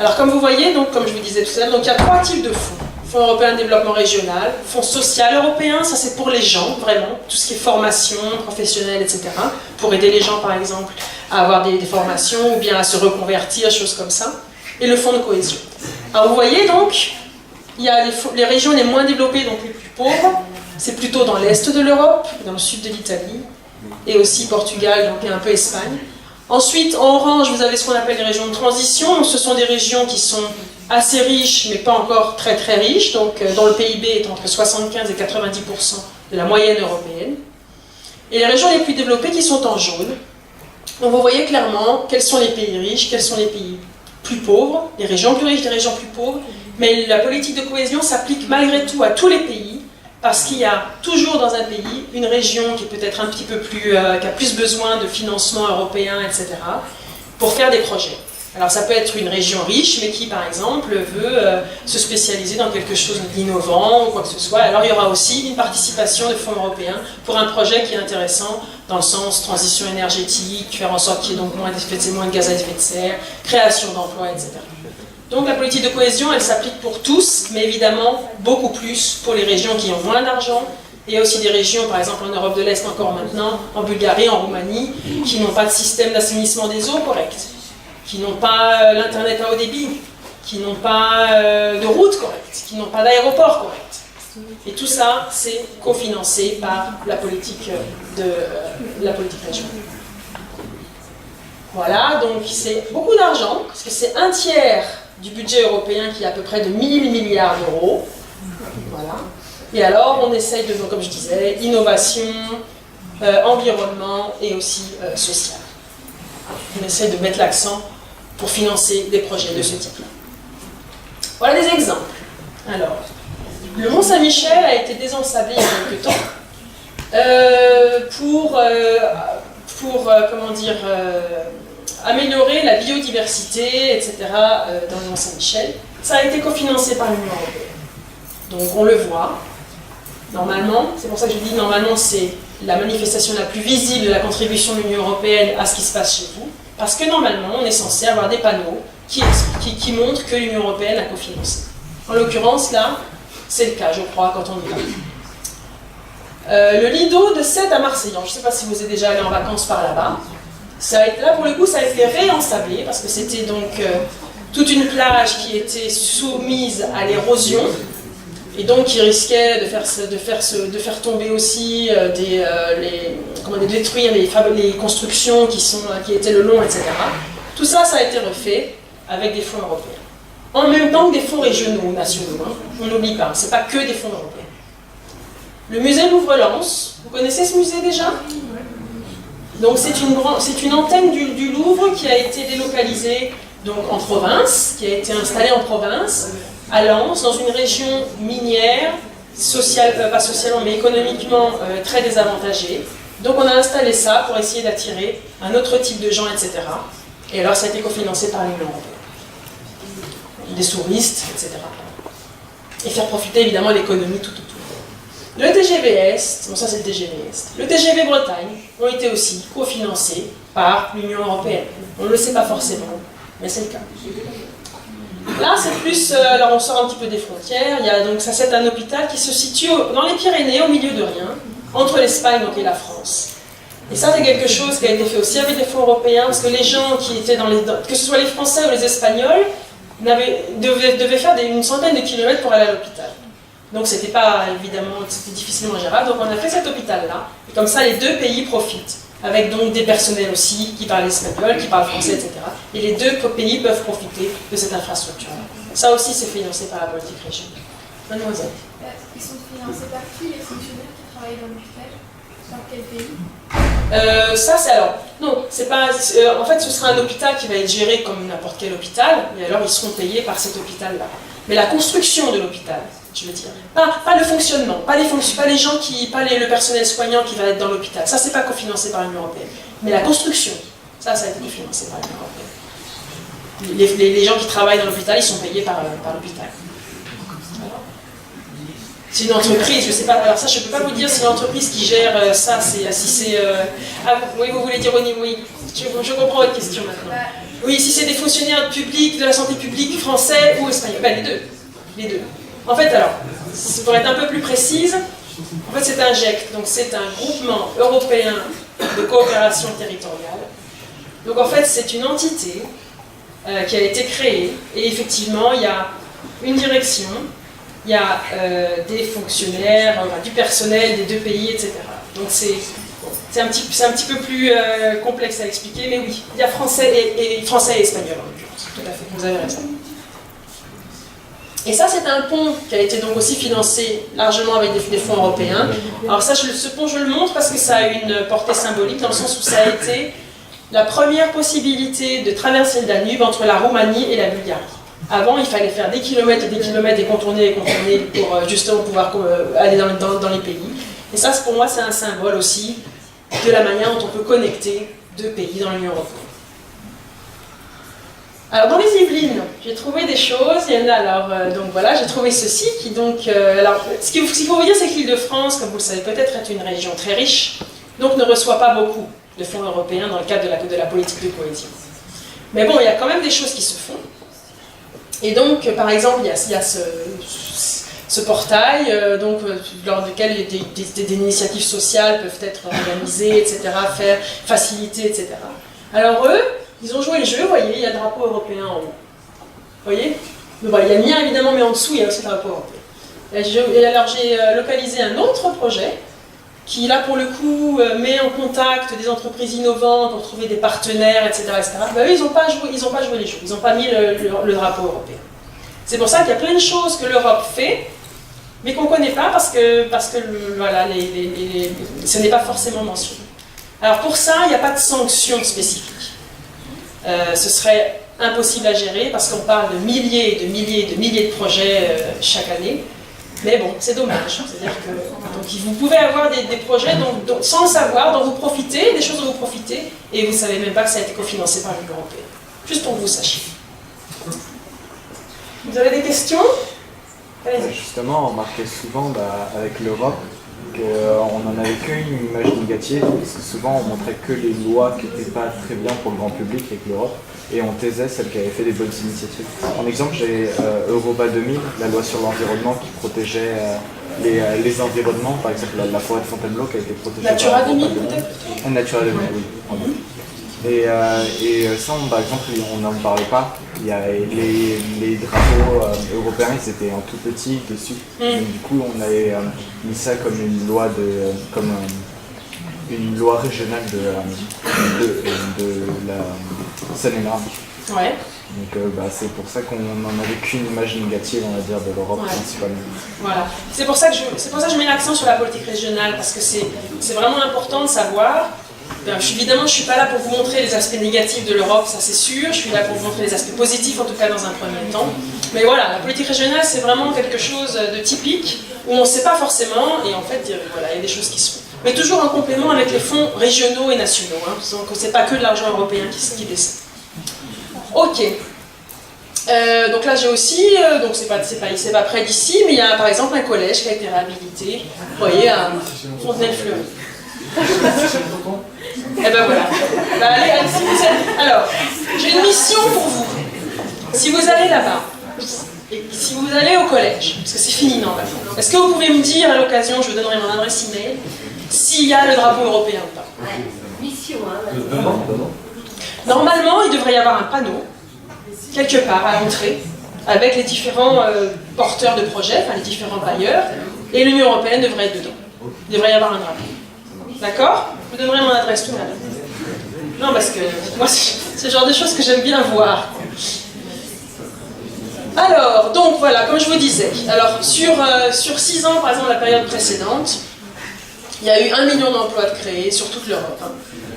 Alors comme vous voyez, donc, comme je vous disais tout à l'heure, donc il y a 3 types de fonds. Fonds européen de développement régional, fonds social européen, ça c'est pour les gens, vraiment, tout ce qui est formation professionnelle, etc. Pour aider les gens, par exemple, à avoir des formations ou bien à se reconvertir, choses comme ça. Et le fonds de cohésion. Alors vous voyez donc, il y a les régions les moins développées, donc les plus pauvres, c'est plutôt dans l'est de l'Europe, dans le sud de l'Italie, et aussi Portugal, donc et un peu Espagne. Ensuite, en orange, vous avez ce qu'on appelle les régions de transition, donc ce sont des régions qui sont assez riches, mais pas encore très très riches, donc dont le PIB est entre 75 et 90% de la moyenne européenne. Et les régions les plus développées qui sont en jaune. Donc vous voyez clairement quels sont les pays riches, quels sont les pays plus pauvres, les régions plus riches, les régions plus pauvres, mais la politique de cohésion s'applique malgré tout à tous les pays, parce qu'il y a toujours dans un pays une région qui est peut-être un petit peu plus, qui a plus besoin de financement européen, etc., pour faire des projets. Alors ça peut être une région riche, mais qui par exemple veut se spécialiser dans quelque chose d'innovant ou quoi que ce soit. Alors il y aura aussi une participation de fonds européens pour un projet qui est intéressant dans le sens transition énergétique, faire en sorte qu'il y ait donc moins de gaz à effet de serre, création d'emplois, etc. Donc la politique de cohésion, elle s'applique pour tous, mais évidemment beaucoup plus pour les régions qui ont moins d'argent. Il y a aussi des régions, par exemple en Europe de l'Est encore maintenant, en Bulgarie, en Roumanie, qui n'ont pas de système d'assainissement des eaux correct, qui n'ont pas l'internet à haut débit, qui n'ont pas de route correcte, qui n'ont pas d'aéroport correct. Et tout ça, c'est cofinancé par la politique régionale. Voilà, donc c'est beaucoup d'argent, parce que c'est un tiers du budget européen qui est à peu près de 1000 milliards d'euros. Voilà. Et alors, on essaye de, comme je disais, innovation, environnement et aussi social. On essaie de mettre l'accent pour financer des projets de ce type-là. Voilà des exemples. Alors, le Mont Saint-Michel a été désensablé il y a quelques temps comment dire, améliorer la biodiversité, etc. Dans le Mont Saint-Michel. Ça a été cofinancé par l'Union européenne. Donc on le voit. Normalement, c'est pour ça que je dis normalement, c'est la manifestation la plus visible de la contribution de l'Union européenne à ce qui se passe chez vous. Parce que normalement, on est censé avoir des panneaux qui montrent que l'Union européenne a cofinancé. En l'occurrence, là, c'est le cas, je crois, quand on y va. Le Lido de Sète à Marseillan, je ne sais pas si vous êtes déjà allé en vacances par là-bas. Là, pour le coup, ça a été réensablé parce que c'était donc toute une plage qui était soumise à l'érosion et donc qui risquait de faire tomber aussi, de détruire les constructions qui étaient le long, etc. Tout ça, ça a été refait avec des fonds européens. En même temps que des fonds régionaux ou nationaux, hein. On n'oublie pas, ce n'est pas que des fonds européens. Le musée Louvre-Lens, vous connaissez ce musée déjà? Donc c'est une antenne du Louvre qui a été délocalisée donc, en province, qui a été installée en province, à Lens, dans une région minière, pas socialement mais économiquement très désavantagée. Donc on a installé ça pour essayer d'attirer un autre type de gens, etc. Et alors ça a été cofinancé par l'Union européenne. Des touristes, etc. Et faire profiter évidemment l'économie tout autour. Le TGV Est, bon ça c'est le TGV Est, le TGV Bretagne ont été aussi cofinancés par l'Union européenne. On ne le sait pas forcément, mais c'est le cas. Là c'est plus, alors on sort un petit peu des frontières, ça c'est un hôpital qui se situe dans les Pyrénées, au milieu de rien, entre l'Espagne et la France. Et ça c'est quelque chose qui a été fait aussi avec des fonds européens, parce que les gens qui étaient que ce soit les Français ou les Espagnols, devaient faire une centaine de kilomètres pour aller à l'hôpital. Donc c'était pas, évidemment, c'était difficilement gérable. Donc on a fait cet hôpital-là. Et comme ça, les deux pays profitent. Avec donc des personnels aussi qui parlent espagnol, qui parlent français, etc. Et les deux pays peuvent profiter de cette infrastructure-là. Ça aussi, c'est financé par la politique régionale. Mademoiselle. Ils sont financés par qui, les fonctionnaires qui travaillent dans l'hôpital? Par quel pays? Ça c'est alors, non, c'est pas, en fait ce sera un hôpital qui va être géré comme n'importe quel hôpital, et alors ils seront payés par cet hôpital-là. Mais la construction de l'hôpital, je veux dire, pas le fonctionnement, pas les gens le personnel soignant qui va être dans l'hôpital, ça c'est pas cofinancé par l'Union européenne. Mais la construction, ça a été cofinancé par l'Union européenne. Les gens qui travaillent dans l'hôpital, ils sont payés par l'hôpital. C'est une entreprise, je ne sais pas, alors ça je ne peux pas vous dire si l'entreprise qui gère ça, oui, vous voulez dire au niveau, oui, je comprends votre question maintenant. Oui, si c'est des fonctionnaires publics, de la santé publique français ou espagnol, ben les deux. En fait alors, pour être un peu plus précise, en fait c'est un GEC, donc c'est un groupement européen de coopération territoriale. Donc en fait c'est une entité qui a été créée et effectivement il y a une direction, il y a des fonctionnaires, du personnel des deux pays, etc. Donc c'est un petit peu plus complexe à expliquer, mais oui, il y a français et espagnol en l'occurrence. Tout à fait, vous avez raison. Et ça, c'est un pont qui a été donc aussi financé largement avec des fonds européens. Alors ça, ce pont, je le montre parce que ça a une portée symbolique, dans le sens où ça a été la première possibilité de traverser le Danube entre la Roumanie et la Bulgarie. Avant, il fallait faire des kilomètres et des kilomètres et contourner pour justement pouvoir aller dans les pays. Et ça, pour moi, c'est un symbole aussi de la manière dont on peut connecter deux pays dans l'Union européenne. Alors, dans les Yvelines, j'ai trouvé des choses. Il y en a, alors, donc voilà, j'ai trouvé ceci qui donc... alors, ce qu'il faut vous dire, c'est que l'Île-de-France, comme vous le savez peut-être, est une région très riche, donc ne reçoit pas beaucoup de fonds européens dans le cadre de la politique de cohésion. Mais bon, il y a quand même des choses qui se font. Et donc, par exemple, il y a ce portail, lors duquel des initiatives sociales peuvent être organisées, etc., facilitées, etc. Alors eux, ils ont joué le jeu, vous voyez, il y a le drapeau européen en haut. Vous voyez? Donc, il y a le mien évidemment, mais en dessous, il y a aussi le drapeau européen. Et alors j'ai localisé un autre projet qui, là, pour le coup, met en contact des entreprises innovantes pour trouver des partenaires, etc. Ben, eux, ils n'ont pas joué les jeux, ils n'ont pas mis le drapeau européen. C'est pour ça qu'il y a plein de choses que l'Europe fait mais qu'on ne connaît pas parce que voilà, ce n'est pas forcément mentionné. Alors pour ça, il n'y a pas de sanctions spécifiques. Ce serait impossible à gérer parce qu'on parle de milliers et de milliers et de milliers de projets chaque année. Mais bon, c'est dommage. C'est-à-dire que donc, vous pouvez avoir des projets sans le savoir, dont vous profitez, des choses dont vous profitez, et vous ne savez même pas que ça a été cofinancé par l'Union européenne. Juste pour que vous sachiez. Vous avez des questions? Allez-y. Justement, on remarquait souvent avec l'Europe qu'on n'en avait qu'une image négative, parce que souvent on montrait que les lois qui n'étaient pas très bien pour le grand public avec l'Europe, et on taisait celles qui avaient fait des bonnes initiatives. En exemple, j'ai Europa 2000, la loi sur l'environnement qui protégeait les environnements, par exemple la forêt de Fontainebleau qui a été protégée Natura par 2000 peut-être. Natura 2000, oui. Et ça, par exemple, on n'en parlait pas. Il y a les drapeaux européens, ils étaient en tout petit dessus. Donc, du coup, on avait mis ça comme une loi une loi régionale de la Seine-et-Marne. Ouais. Donc c'est pour ça qu'on n'en avait qu'une image négative, on va dire, de l'Europe principalement. Voilà. C'est pour ça que je mets l'accent sur la politique régionale, parce que c'est vraiment important de savoir. Évidemment, je ne suis pas là pour vous montrer les aspects négatifs de l'Europe, ça c'est sûr. Je suis là pour vous montrer les aspects positifs, en tout cas dans un premier temps. Mais voilà, la politique régionale, c'est vraiment quelque chose de typique, où on ne sait pas forcément, et en fait, voilà, il y a des choses qui se font. Mais toujours en complément avec les fonds régionaux et nationaux. Donc, ce n'est pas que de l'argent européen qui descend. Ok. Donc là, j'ai aussi, donc c'est pas près d'ici, mais il y a par exemple un collège qui a été réhabilité, vous voyez, à Fontenay-le-Fleury. Et ben voilà. Allez, si vous êtes... Alors, j'ai une mission pour vous. Si vous allez là-bas, et si vous allez au collège, parce que c'est fini normalement, est-ce que vous pouvez me dire à l'occasion, je vous donnerai mon adresse email, s'il y a le drapeau européen ou pas? Mission, hein. Normalement, il devrait y avoir un panneau, quelque part à l'entrée, avec les différents porteurs de projets, enfin les différents bailleurs, et l'Union européenne devrait être dedans. Il devrait y avoir un drapeau. D'accord? Je vous donnerai mon adresse tout à l'heure. Non, parce que moi, c'est le genre de choses que j'aime bien voir. Alors, donc voilà, comme je vous disais, alors sur 6 ans, par exemple, la période précédente, il y a eu 1 million d'emplois de créés sur toute l'Europe.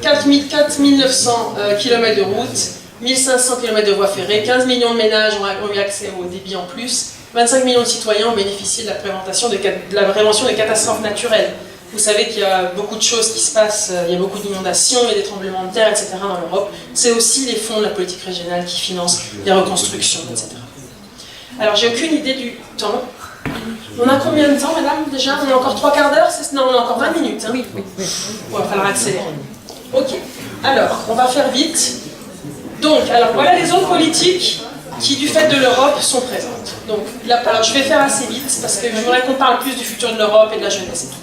4 900 km de route, 1500 km de voies ferrées, 15 millions de ménages ont eu accès au débit en plus, 25 millions de citoyens ont bénéficié de la prévention des catastrophes naturelles. Vous savez qu'il y a beaucoup de choses qui se passent, il y a beaucoup d'inondations, il y a des tremblements de terre, etc. dans l'Europe. C'est aussi les fonds de la politique régionale qui financent les reconstructions, etc. Alors, j'ai aucune idée du temps. On a combien de temps, madame, déjà? On a encore 3 quarts d'heure? Non, on a encore 20 minutes. Hein. Oui. Il va falloir accélérer. Ok. Alors, on va faire vite. Donc, alors voilà les zones politiques qui, du fait de l'Europe, sont présentes. Donc, là, alors, je vais faire assez vite, parce que je voudrais qu'on parle plus du futur de l'Europe et de la jeunesse et tout.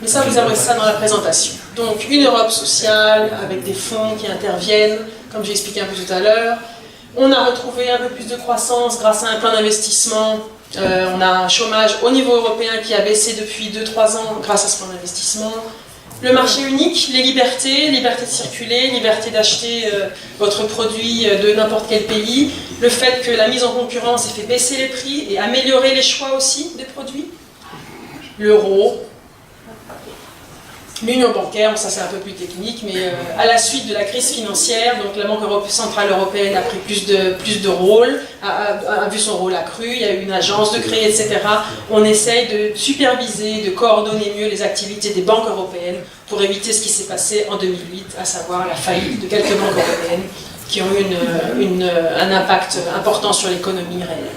Mais ça, vous aurez ça dans la présentation. Donc, une Europe sociale, avec des fonds qui interviennent, comme j'ai expliqué un peu tout à l'heure. On a retrouvé un peu plus de croissance grâce à un plan d'investissement. On a un chômage au niveau européen qui a baissé depuis 2-3 ans grâce à ce plan d'investissement. Le marché unique, les liberté de circuler, liberté d'acheter votre produit de n'importe quel pays. Le fait que la mise en concurrence ait fait baisser les prix et améliorer les choix aussi des produits. L'euro. L'union bancaire, ça c'est un peu plus technique, mais à la suite de la crise financière, donc la Banque centrale européenne a pris plus de rôle, a vu son rôle accru, il y a eu une agence de créer, etc. On essaye de superviser, de coordonner mieux les activités des banques européennes pour éviter ce qui s'est passé en 2008, à savoir la faillite de quelques banques européennes qui ont eu un impact important sur l'économie réelle.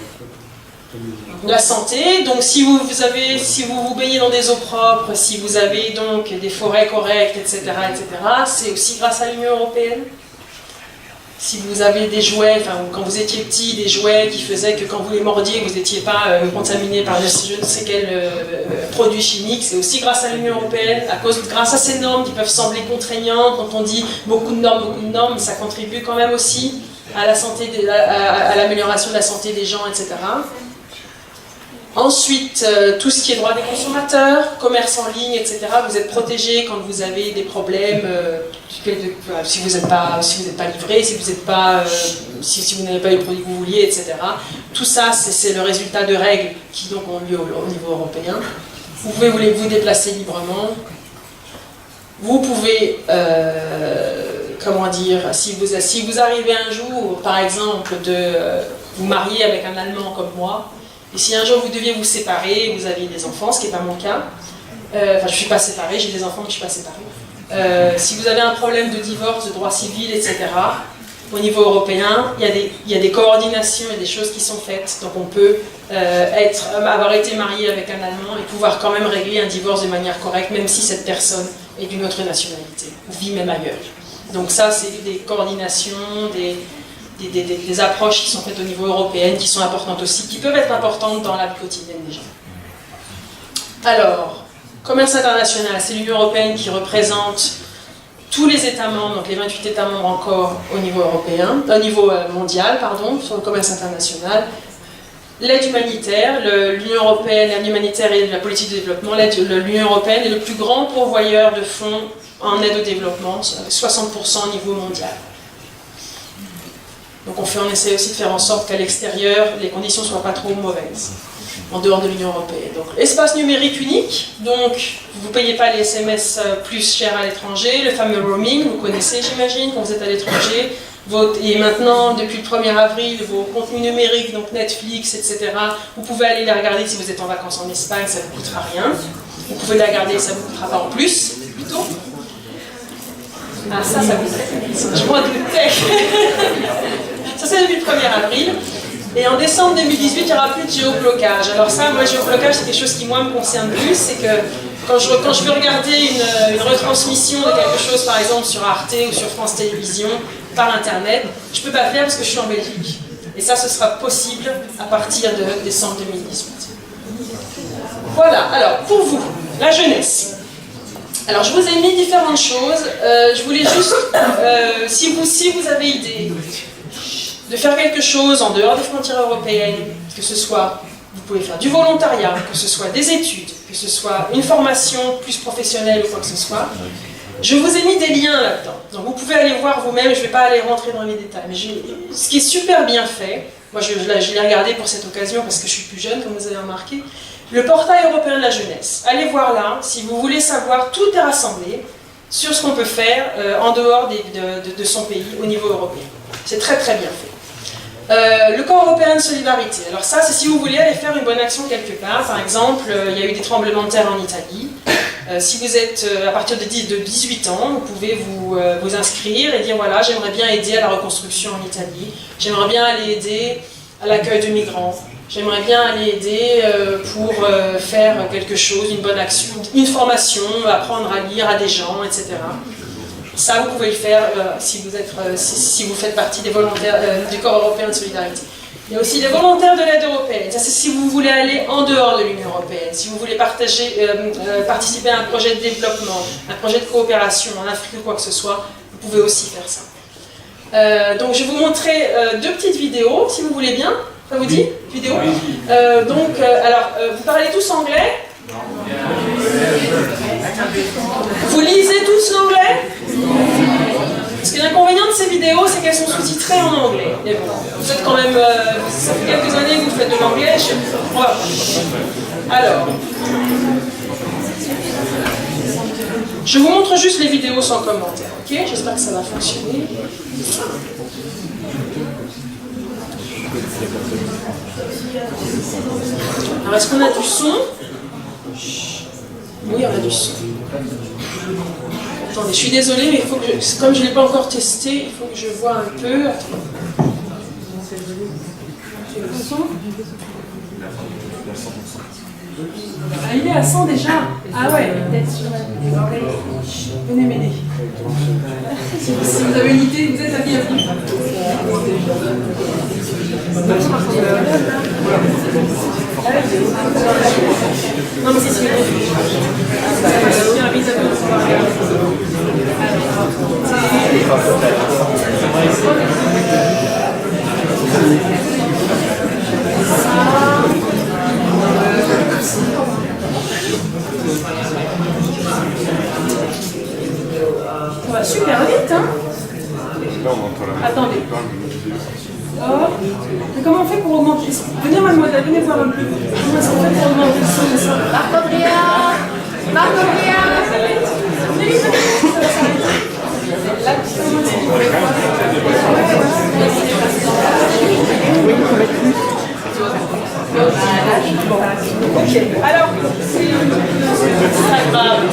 La santé, donc si vous vous baignez dans des eaux propres, si vous avez donc des forêts correctes, etc., c'est aussi grâce à l'Union européenne. Si vous avez des jouets, enfin quand vous étiez petit, des jouets qui faisaient que quand vous les mordiez, vous n'étiez pas contaminé par je ne sais quel produit chimique, c'est aussi grâce à l'Union européenne, grâce à ces normes qui peuvent sembler contraignantes, quand on dit beaucoup de normes, ça contribue quand même aussi à la santé, à l'amélioration de la santé des gens, etc. Ensuite, tout ce qui est droit des consommateurs, commerce en ligne, etc. Vous êtes protégé quand vous avez des problèmes si vous n'êtes pas livré, si vous n'avez pas eu le produit que vous vouliez, etc. Tout ça, c'est le résultat de règles qui donc ont lieu au niveau européen. Vous pouvez vous déplacer librement. Vous pouvez, comment dire, si vous arrivez un jour, par exemple, de vous marier avec un Allemand comme moi, et si un jour vous deviez vous séparer, vous aviez des enfants, ce qui n'est pas mon cas, enfin je ne suis pas séparée, j'ai des enfants mais je ne suis pas séparée. Si vous avez un problème de divorce, de droit civil, etc., au niveau européen, il y a des coordinations et des choses qui sont faites. Donc on peut avoir été marié avec un Allemand et pouvoir quand même régler un divorce de manière correcte, même si cette personne est d'une autre nationalité, ou vit même ailleurs. Donc ça, c'est des coordinations, des approches qui sont faites au niveau européen, qui sont importantes aussi, qui peuvent être importantes dans la vie quotidienne des gens. Alors, commerce international, c'est l'Union européenne qui représente tous les États membres, donc les 28 États membres encore au niveau européen, au niveau mondial, pardon, sur le commerce international. L'aide humanitaire, l'Union européenne, l'aide humanitaire et la politique de développement, l'Union européenne est le plus grand pourvoyeur de fonds en aide au développement, 60% au niveau mondial. Donc on essaie aussi de faire en sorte qu'à l'extérieur, les conditions ne soient pas trop mauvaises, en dehors de l'Union européenne. Donc espace numérique unique, donc vous ne payez pas les SMS plus chers à l'étranger, le fameux roaming, vous connaissez j'imagine, quand vous êtes à l'étranger. Et maintenant, depuis le 1er avril, vos contenus numériques, donc Netflix, etc., vous pouvez aller les regarder si vous êtes en vacances en Espagne, ça ne vous coûtera rien. Vous pouvez les regarder, ça ne vous coûtera pas en plus, plutôt. Ah, ça vous je m'en doutais. Ça, c'est depuis le 1er avril. Et en décembre 2018, il n'y aura plus de géoblocage. Alors ça, moi, géoblocage, c'est quelque chose qui, moi, me concerne plus. C'est que quand je veux regarder une retransmission de quelque chose, par exemple, sur Arte ou sur France Télévisions, par Internet, je ne peux pas le faire parce que je suis en Belgique. Et ça, ce sera possible à partir de décembre 2018. Voilà. Alors, pour vous, la jeunesse. Alors, je vous ai mis différentes choses. Je voulais juste, si vous avez idée de faire quelque chose en dehors des frontières européennes, que ce soit, vous pouvez faire du volontariat, que ce soit des études, que ce soit une formation plus professionnelle ou quoi que ce soit, je vous ai mis des liens là-dedans. Donc vous pouvez aller voir vous-même, je ne vais pas aller rentrer dans les détails, mais ce qui est super bien fait, moi je l'ai regardé pour cette occasion parce que je suis plus jeune, comme vous avez remarqué, le portail européen de la jeunesse. Allez voir là, si vous voulez savoir, tout est rassemblé sur ce qu'on peut faire en dehors de son pays au niveau européen. C'est très très bien fait. Le corps européen de solidarité. Alors ça, c'est si vous voulez aller faire une bonne action quelque part. Par exemple, il y a eu des tremblements de terre en Italie. Si vous êtes à partir de 18 ans, vous pouvez vous inscrire et dire voilà, j'aimerais bien aider à la reconstruction en Italie. J'aimerais bien aller aider à l'accueil de migrants. J'aimerais bien aller aider pour faire quelque chose, une bonne action, une formation, apprendre à lire à des gens, etc. Ça, vous pouvez le faire si vous faites partie des volontaires du corps européen de solidarité. Il y a aussi les volontaires de l'aide européenne. Ça, c'est si vous voulez aller en dehors de l'Union européenne, si vous voulez participer à un projet de développement, un projet de coopération en Afrique ou quoi que ce soit, vous pouvez aussi faire ça. Donc, je vais vous montrer deux petites vidéos, si vous voulez bien. Ça vous dit? Vidéo. Alors, vous parlez tous anglais? Vous lisez tous l'anglais? Parce que l'inconvénient de ces vidéos, c'est qu'elles sont sous-titrées en anglais. Mais bon, vous êtes quand même... ça fait quelques années que vous faites de l'anglais. Voilà. Alors... Je vous montre juste les vidéos sans commentaire, ok? J'espère que ça va fonctionner. Alors, est-ce qu'on a du son? Oui, on a du son. Attendez, je suis désolée, mais il faut que comme je ne l'ai pas encore testé, il faut que je vois un peu. Le son? Ah, il est à 100 déjà? Ah ouais, peut-être sur venez m'aider. Si vous avez une idée, vous êtes à bienvenue. Non, mais c'est sûr. Ça va super vite. on fait pour augmenter le son? Venez mademoiselle, venez voir un peu. Comment est-ce qu'on fait pour augmenter le son de ça? Venez, ça va s'arrêter. Ok, alors,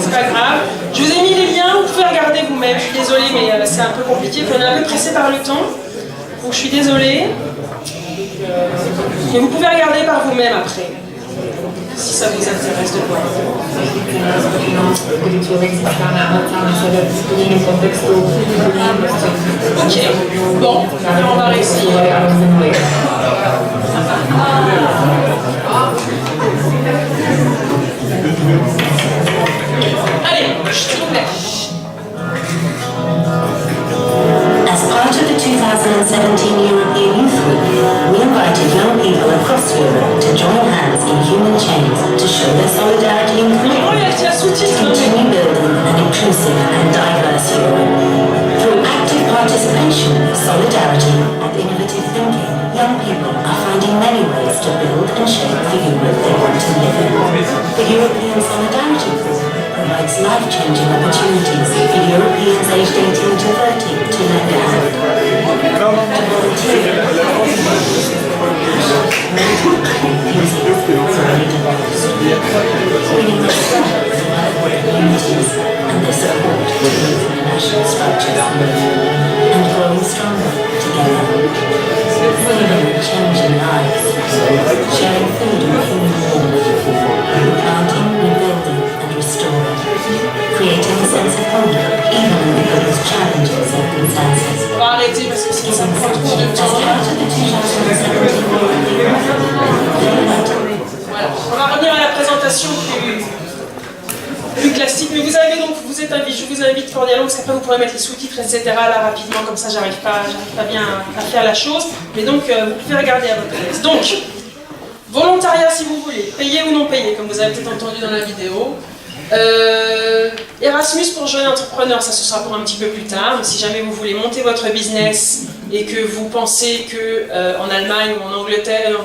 c'est pas grave. Je vous ai mis les liens, vous pouvez regarder vous-même. Je suis désolée, mais c'est un peu compliqué. On est un peu pressé par le temps, donc je suis désolée. Mais vous pouvez regarder par vous-même après, si ça vous intéresse de voir. Ok, bon, alors on va réessayer. Allez, s'il vous plaît. As part of the 2017 European Youth Week, we invited young people across Europe to join hands in human chains to show their solidarity and commitment to continue building an inclusive and diverse Europe. Through active participation, solidarity and innovative thinking, young people are finding many ways to build and shape the Europe they want to live in. The European Solidarity Group provides life-changing opportunities for Europeans aged 18 to 30 to lend a hand. To volunteer, bringing the strength of communities and their support to international structures, and growing stronger together. Healing and changing lives, sharing food and human warmth, planting, rebuilding and restoring, creating a sense of hope even in the most challenging circumstances. On va arrêter parce que sinon ça me prend trop de temps. Voilà, on va revenir à la présentation plus classique. Mais je vous invite cordialement parce qu'après vous pourrez mettre les sous-titres, etc. là rapidement, comme ça j'arrive pas bien à faire la chose. Mais donc vous pouvez regarder à votre aise. Donc, volontariat si vous voulez, payé ou non payé, comme vous avez peut-être entendu dans la vidéo. Erasmus pour jeunes entrepreneurs, ça ce sera pour un petit peu plus tard. Mais si jamais vous voulez monter votre business et que vous pensez que en Allemagne ou en Angleterre,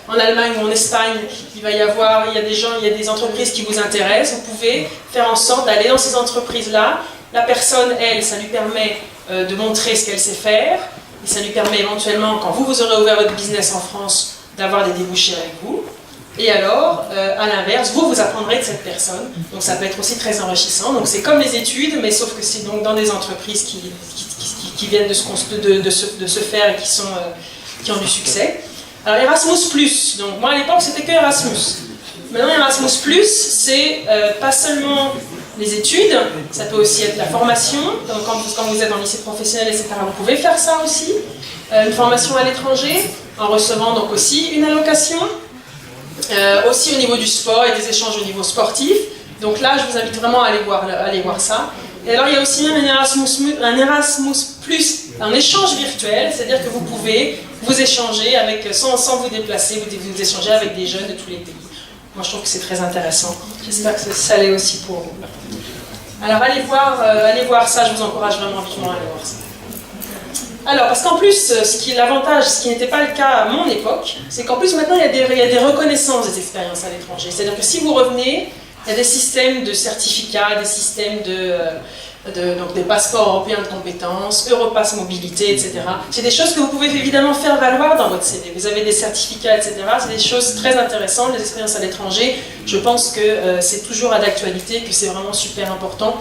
en Allemagne ou en Espagne, il y a des entreprises qui vous intéressent, vous pouvez faire en sorte d'aller dans ces entreprises-là. La personne, elle, ça lui permet de montrer ce qu'elle sait faire, et ça lui permet éventuellement, quand vous aurez ouvert votre business en France, d'avoir des débouchés avec vous. Et alors, à l'inverse, vous apprendrez de cette personne. Donc ça peut être aussi très enrichissant. Donc c'est comme les études, mais sauf que c'est donc dans des entreprises qui viennent de se faire et qui ont du succès. Alors Erasmus+, donc moi à l'époque c'était que Erasmus. Maintenant Erasmus+, c'est pas seulement les études, ça peut aussi être la formation. Donc quand vous êtes en lycée professionnel, etc., vous pouvez faire ça aussi. Une formation à l'étranger, en recevant donc aussi une allocation. Aussi au niveau du sport et des échanges au niveau sportif. Donc là, je vous invite vraiment à aller voir ça. Et alors, il y a aussi même un Erasmus+, un échange virtuel, c'est-à-dire que vous pouvez vous échanger sans vous déplacer, vous échanger avec des jeunes de tous les pays. Moi, je trouve que c'est très intéressant. J'espère que ça l'est aussi pour vous. Alors, allez voir ça, je vous encourage vraiment vivement à aller voir ça. Alors, parce qu'en plus, l'avantage, ce qui n'était pas le cas à mon époque, c'est qu'en plus maintenant il y a des reconnaissances des expériences à l'étranger. C'est-à-dire que si vous revenez, il y a des systèmes de certificats, des systèmes donc des passeports européens de compétences, Europass mobilité, etc. C'est des choses que vous pouvez évidemment faire valoir dans votre CV. Vous avez des certificats, etc. C'est des choses très intéressantes, les expériences à l'étranger. Je pense que c'est toujours à d'actualité, que c'est vraiment super important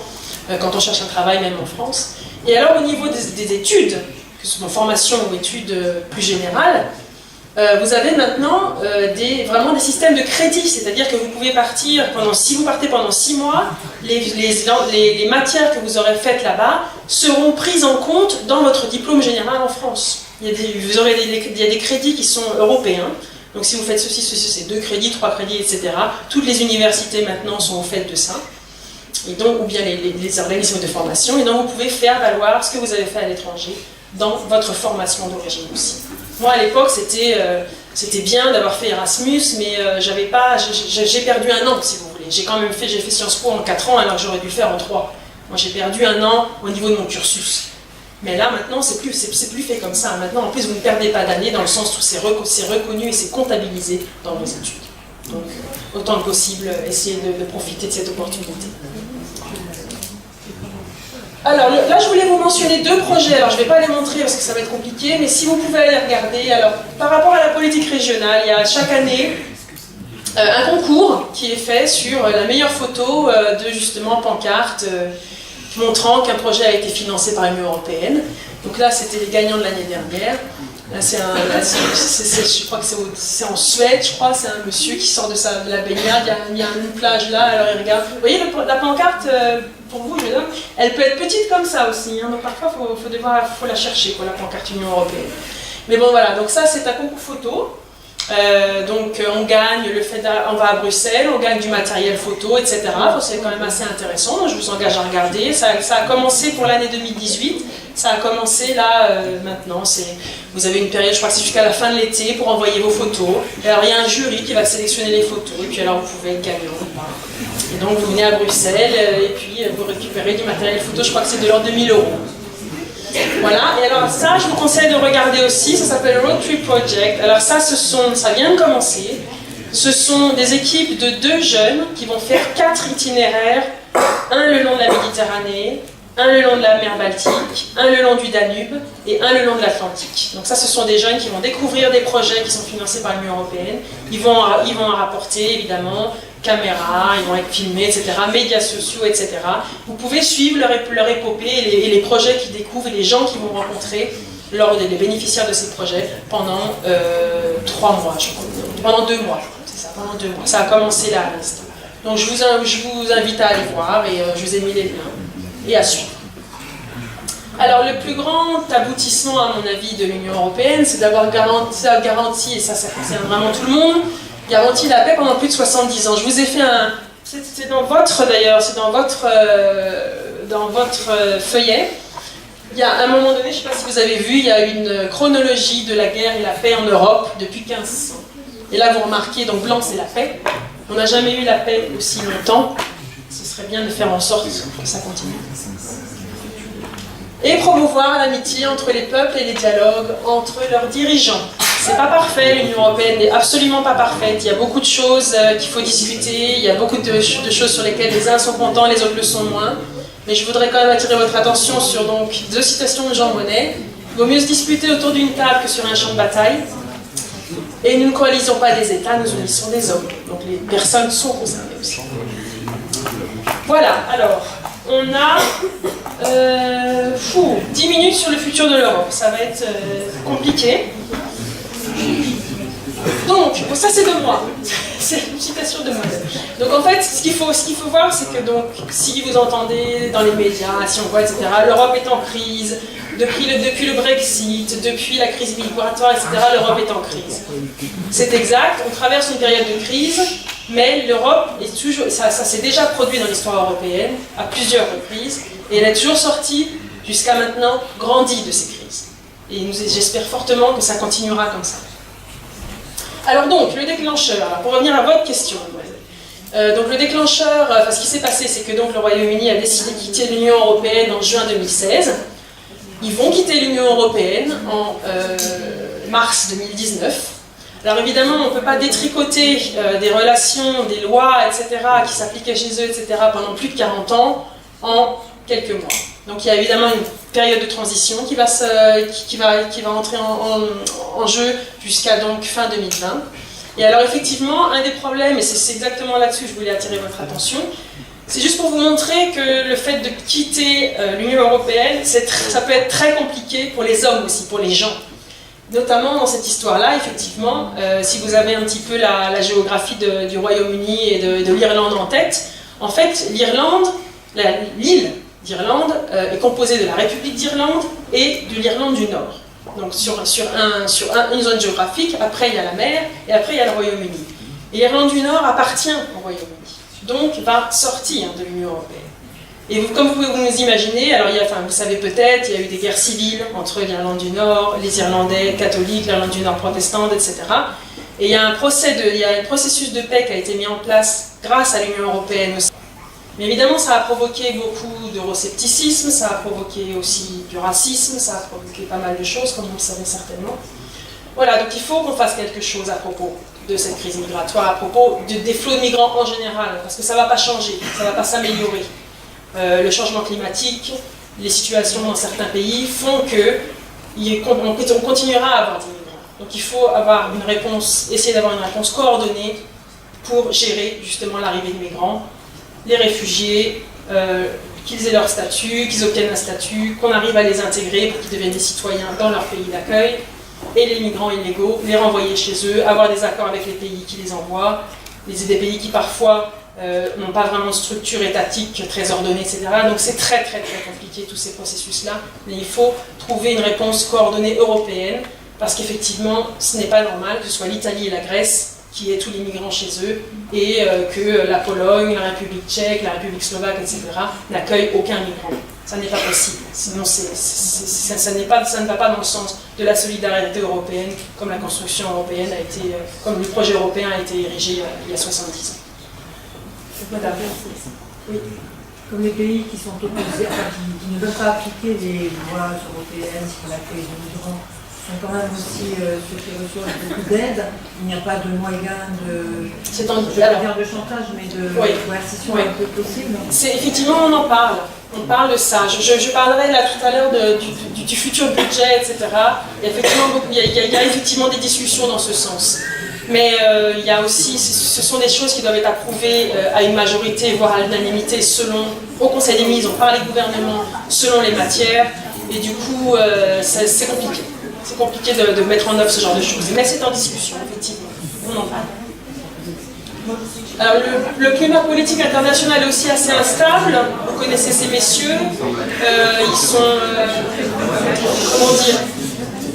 quand on cherche un travail, même en France. Et alors au niveau des études, que ce soit formation ou études plus générales, vous avez maintenant vraiment des systèmes de crédit, c'est-à-dire que vous pouvez partir, si vous partez pendant 6 mois, les matières que vous aurez faites là-bas seront prises en compte dans votre diplôme général en France. Il y a des crédits qui sont européens, donc si vous faites ceci, c'est 2 crédits, 3 crédits, etc. Toutes les universités maintenant sont au fait de ça. Et donc, ou bien les organismes de formation, et donc vous pouvez faire valoir ce que vous avez fait à l'étranger dans votre formation d'origine aussi. Moi à l'époque c'était bien d'avoir fait Erasmus, mais j'ai perdu 1 an si vous voulez. J'ai fait Sciences Po en 4 ans alors que j'aurais dû le faire en 3. Moi j'ai perdu 1 an au niveau de mon cursus. Mais là, maintenant, c'est plus fait comme ça. Maintenant, en plus, vous ne perdez pas d'année dans le sens où c'est reconnu et c'est comptabilisé dans vos études. Donc, autant que possible, essayez de profiter de cette opportunité. Alors là, je voulais vous mentionner 2 projets. Alors, je ne vais pas les montrer parce que ça va être compliqué, mais si vous pouvez aller regarder. Alors, par rapport à la politique régionale, il y a chaque année un concours qui est fait sur la meilleure photo de, justement, pancarte montrant qu'un projet a été financé par l'Union européenne. Donc là, c'était les gagnants de l'année dernière. Là, je crois que c'est en Suède, je crois, c'est un monsieur qui sort de la baignade, il y a une plage là, alors il regarde. Vous voyez, la pancarte, pour vous, je veux dire, elle peut être petite comme ça aussi, hein, donc parfois, faut la chercher, pour la pancarte Union européenne. Mais bon, voilà, donc ça, c'est un concours photo. Donc on gagne on va à Bruxelles, on gagne du matériel photo, etc. C'est quand même assez intéressant, donc je vous engage à regarder. Ça a commencé pour l'année 2018, ça a commencé là maintenant. Vous avez une période, je crois que c'est jusqu'à la fin de l'été pour envoyer vos photos. Et alors il y a un jury qui va sélectionner les photos, et puis alors vous pouvez être gagnant ou pas. Et donc vous venez à Bruxelles, et puis vous récupérez du matériel photo, je crois que c'est de l'ordre de 1 000 €. Voilà, et alors ça, je vous conseille de regarder aussi, ça s'appelle Road Trip Project. Alors ça, ça vient de commencer. Ce sont des équipes de 2 jeunes qui vont faire 4 itinéraires, un le long de la Méditerranée, un le long de la mer Baltique, un le long du Danube et un le long de l'Atlantique. Donc ça, ce sont des jeunes qui vont découvrir des projets qui sont financés par l'Union européenne. Ils vont en rapporter, évidemment, caméras, ils vont être filmés, etc., médias sociaux, etc. Vous pouvez suivre leur épopée et les projets qu'ils découvrent et les gens qu'ils vont rencontrer lors des bénéficiaires de ces projets pendant 3 mois, je crois. Pendant 2 mois, c'est ça, pendant 2 mois. Ça a commencé là, à l'instant. Donc je vous invite à aller voir et je vous ai mis les liens et à suivre. Alors le plus grand aboutissement, à mon avis, de l'Union européenne, c'est d'avoir garanti, et ça concerne vraiment tout le monde, garanti la paix pendant plus de 70 ans. Je vous ai fait c'est dans votre feuillet. Il y a un moment donné, je ne sais pas si vous avez vu, il y a une chronologie de la guerre et la paix en Europe depuis 1500. Et là, vous remarquez, donc blanc, c'est la paix. On n'a jamais eu la paix aussi longtemps. Ce serait bien de faire en sorte que ça continue. Et promouvoir l'amitié entre les peuples et les dialogues entre leurs dirigeants. C'est pas parfait, l'Union européenne n'est absolument pas parfaite. Il y a beaucoup de choses qu'il faut discuter, il y a beaucoup de choses sur lesquelles les uns sont contents, les autres le sont moins. Mais je voudrais quand même attirer votre attention sur 2 citations de Jean Monnet. Il vaut mieux se disputer autour d'une table que sur un champ de bataille. Et nous ne coalisons pas des États, nous unissons des hommes. Donc les personnes sont concernées aussi. Voilà, alors, on a 10 minutes sur le futur de l'Europe. Ça va être compliqué. Donc, ça c'est de moi. C'est une citation de moi. Donc en fait, ce qu'il faut voir, c'est que donc, si vous entendez dans les médias, si on voit, etc., l'Europe est en crise, depuis le Brexit, depuis la crise migratoire, etc., l'Europe est en crise. C'est exact, on traverse une période de crise, mais l'Europe est toujours, ça s'est déjà produit dans l'histoire européenne à plusieurs reprises, et elle est toujours sortie, jusqu'à maintenant, grandie de ces crises. Et j'espère fortement que ça continuera comme ça. Alors donc, le déclencheur, alors pour revenir à votre question, donc le déclencheur, ce qui s'est passé, c'est que donc, le Royaume-Uni a décidé de quitter l'Union européenne en juin 2016. Ils vont quitter l'Union européenne en mars 2019. Alors évidemment, on ne peut pas détricoter des relations, des lois, etc., qui s'appliquaient chez eux, etc., pendant plus de 40 ans, en quelques mois. Donc il y a évidemment une période de transition qui va entrer en jeu jusqu'à donc fin 2020. Et alors effectivement, un des problèmes, et c'est exactement là-dessus que je voulais attirer votre attention, c'est juste pour vous montrer que le fait de quitter l'Union européenne, ça peut être très compliqué pour les hommes aussi, pour les gens. Notamment dans cette histoire-là, effectivement, si vous avez un petit peu la géographie du Royaume-Uni et de l'Irlande en tête, en fait, l'île d'Irlande est composée de la République d'Irlande et de l'Irlande du Nord. Donc sur une zone géographique, après il y a la mer et après il y a le Royaume-Uni. Et l'Irlande du Nord appartient au Royaume-Uni, donc va sortir de l'Union européenne. Et comme vous pouvez vous imaginer, alors vous savez peut-être, il y a eu des guerres civiles entre l'Irlande du Nord, les Irlandais catholiques, l'Irlande du Nord protestante, etc. Et il y a un processus de paix qui a été mis en place grâce à l'Union européenne aussi. Mais évidemment, ça a provoqué beaucoup d'euroscepticisme, ça a provoqué aussi du racisme, ça a provoqué pas mal de choses, comme vous le savez certainement. Voilà, donc il faut qu'on fasse quelque chose à propos de cette crise migratoire, à propos des flots de migrants en général, parce que ça ne va pas changer, ça ne va pas s'améliorer. Le changement climatique, les situations dans certains pays font qu'on continuera à avoir des migrants. Donc il faut avoir une réponse, essayer d'avoir une réponse coordonnée pour gérer justement l'arrivée de migrants, les réfugiés, qu'ils aient leur statut, qu'ils obtiennent un statut, qu'on arrive à les intégrer pour qu'ils deviennent des citoyens dans leur pays d'accueil, et les migrants illégaux, les renvoyer chez eux, avoir des accords avec les pays qui les envoient, des pays qui parfois n'ont pas vraiment de structure étatique très ordonnée, etc. Donc c'est très compliqué tous ces processus-là, mais il faut trouver une réponse coordonnée européenne, parce qu'effectivement, ce n'est pas normal que ce soit l'Italie et la Grèce qui aient tous les migrants chez eux, et que la Pologne, la République tchèque, la République slovaque, etc. n'accueillent aucun migrant. Ça n'est pas possible. Sinon, ça ne va pas dans le sens de la solidarité européenne, comme la construction européenne a été, comme le projet européen a été érigé il y a 70 ans. Madame. Oui. Comme les pays qui sont opposés, enfin, qui ne veulent pas appliquer les lois européennes sur l'accueil de migrants, sont quand même aussi ceux qui reçoivent beaucoup d'aide. Il n'y a pas de moyen de, je vais pas dire de chantage, mais de coercition un peu possible. Effectivement, on en parle. On parle de ça. Je parlerai là tout à l'heure du futur budget, etc. Il y a effectivement des discussions dans ce sens. Mais il y a aussi, ce sont des choses qui doivent être approuvées à une majorité, voire à l'unanimité, au Conseil des ministres, par les gouvernements, selon les matières. Et du coup, c'est compliqué. C'est compliqué de mettre en œuvre ce genre de choses. Mais c'est en discussion, effectivement. On en parle. Alors, le climat politique international est aussi assez instable. Vous connaissez ces messieurs. Ils sont... comment dire,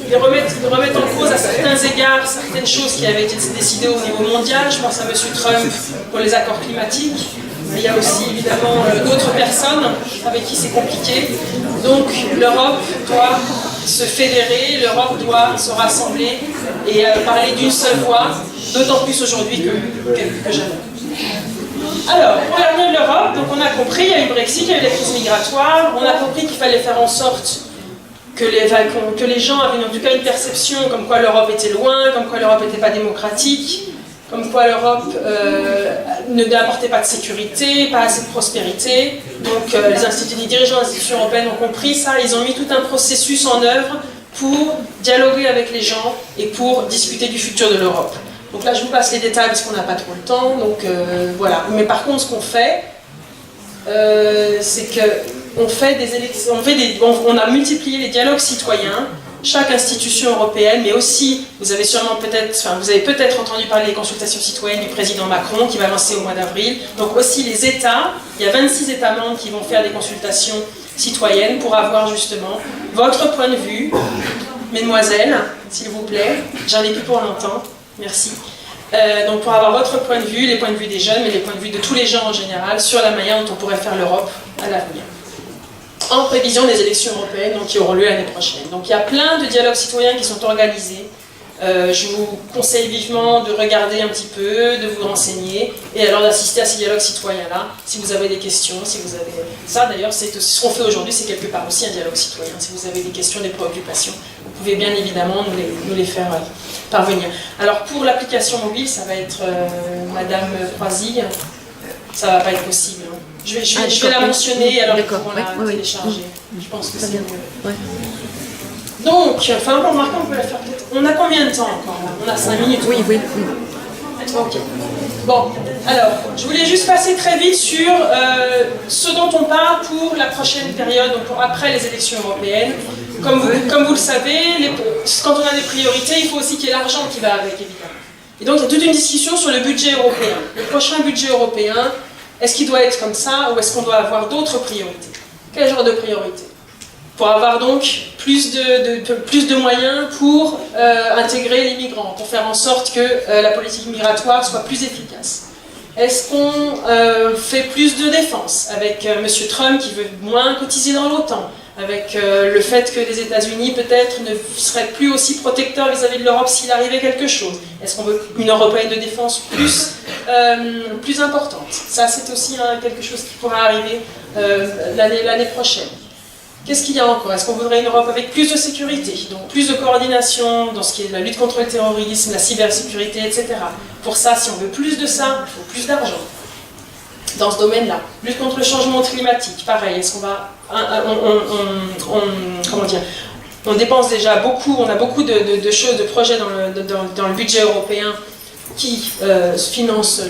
ils remettent en cause à certains égards certaines choses qui avaient été décidées au niveau mondial. Je pense à M. Trump pour les accords climatiques. Mais il y a aussi évidemment d'autres personnes avec qui c'est compliqué. Donc l'Europe doit se fédérer, l'Europe doit se rassembler et parler d'une seule voix, d'autant plus aujourd'hui que jamais. Alors, pour l'avenir de l'Europe, donc on a compris, il y a eu le Brexit, il y a eu la crise migratoire, on a compris qu'il fallait faire en sorte que les gens avaient en tout cas une perception comme quoi l'Europe était loin, comme quoi l'Europe n'était pas démocratique, comme quoi l'Europe n'apportait pas de sécurité, pas assez de prospérité. Donc les dirigeants des institutions européennes ont compris ça, ils ont mis tout un processus en œuvre pour dialoguer avec les gens et pour discuter du futur de l'Europe. Donc là je vous passe les détails parce qu'on n'a pas trop le temps, donc voilà. Mais par contre ce qu'on fait, c'est qu'on fait des élections, on a multiplié les dialogues citoyens. Chaque institution européenne, mais aussi, vous avez peut-être entendu parler des consultations citoyennes du président Macron qui va lancer au mois d'avril. Donc aussi les États, il y a 26 États membres qui vont faire des consultations citoyennes pour avoir justement votre point de vue, mesdemoiselles, s'il vous plaît. J'en ai plus pour longtemps, merci. Donc pour avoir votre point de vue, les points de vue des jeunes, mais les points de vue de tous les gens en général, sur la manière dont on pourrait faire l'Europe à l'avenir, en prévision des élections européennes qui auront lieu l'année prochaine. Donc il y a plein de dialogues citoyens qui sont organisés. Je vous conseille vivement de regarder un petit peu, de vous renseigner, et alors d'assister à ces dialogues citoyens-là, si vous avez des questions, si vous avez... Ça d'ailleurs, c'est ce qu'on fait aujourd'hui, c'est quelque part aussi un dialogue citoyen. Si vous avez des questions, des préoccupations, vous pouvez bien évidemment nous les faire parvenir. Alors pour l'application mobile, ça va être Madame Croisille, ça va pas être possible. Je vais la mentionner et alors ils pourront la télécharger. Je pense que c'est mieux. Ouais. Donc, enfin, remarquez, on peut la faire peut-être. On a combien de temps encore là? On a 5 minutes. Oui. Ok. Bon, alors, je voulais juste passer très vite sur ce dont on parle pour la prochaine période, donc pour après les élections européennes. Comme vous le savez, quand on a des priorités, il faut aussi qu'il y ait l'argent qui va avec, évidemment. Et donc, il y a toute une discussion sur le budget européen. Le prochain budget européen, est-ce qu'il doit être comme ça ou est-ce qu'on doit avoir d'autres priorités? Quel genre de priorités? Pour avoir donc plus de moyens pour intégrer les migrants, pour faire en sorte que la politique migratoire soit plus efficace. Est-ce qu'on fait plus de défense avec M. Trump qui veut moins cotiser dans l'OTAN, avec le fait que les États-Unis peut-être ne seraient plus aussi protecteurs vis-à-vis de l'Europe s'il arrivait quelque chose? Est-ce qu'on veut une européenne de défense plus plus importante. Ça, c'est aussi quelque chose qui pourra arriver l'année prochaine. Qu'est-ce qu'il y a encore? Est-ce qu'on voudrait une Europe avec plus de sécurité, donc plus de coordination dans ce qui est la lutte contre le terrorisme, la cybersécurité, etc. Pour ça, si on veut plus de ça, il faut plus d'argent dans ce domaine-là. Lutte contre le changement climatique, pareil. Est-ce qu'on va... comment dire? On dépense déjà beaucoup, on a beaucoup de choses, de projets dans le budget européen qui financent,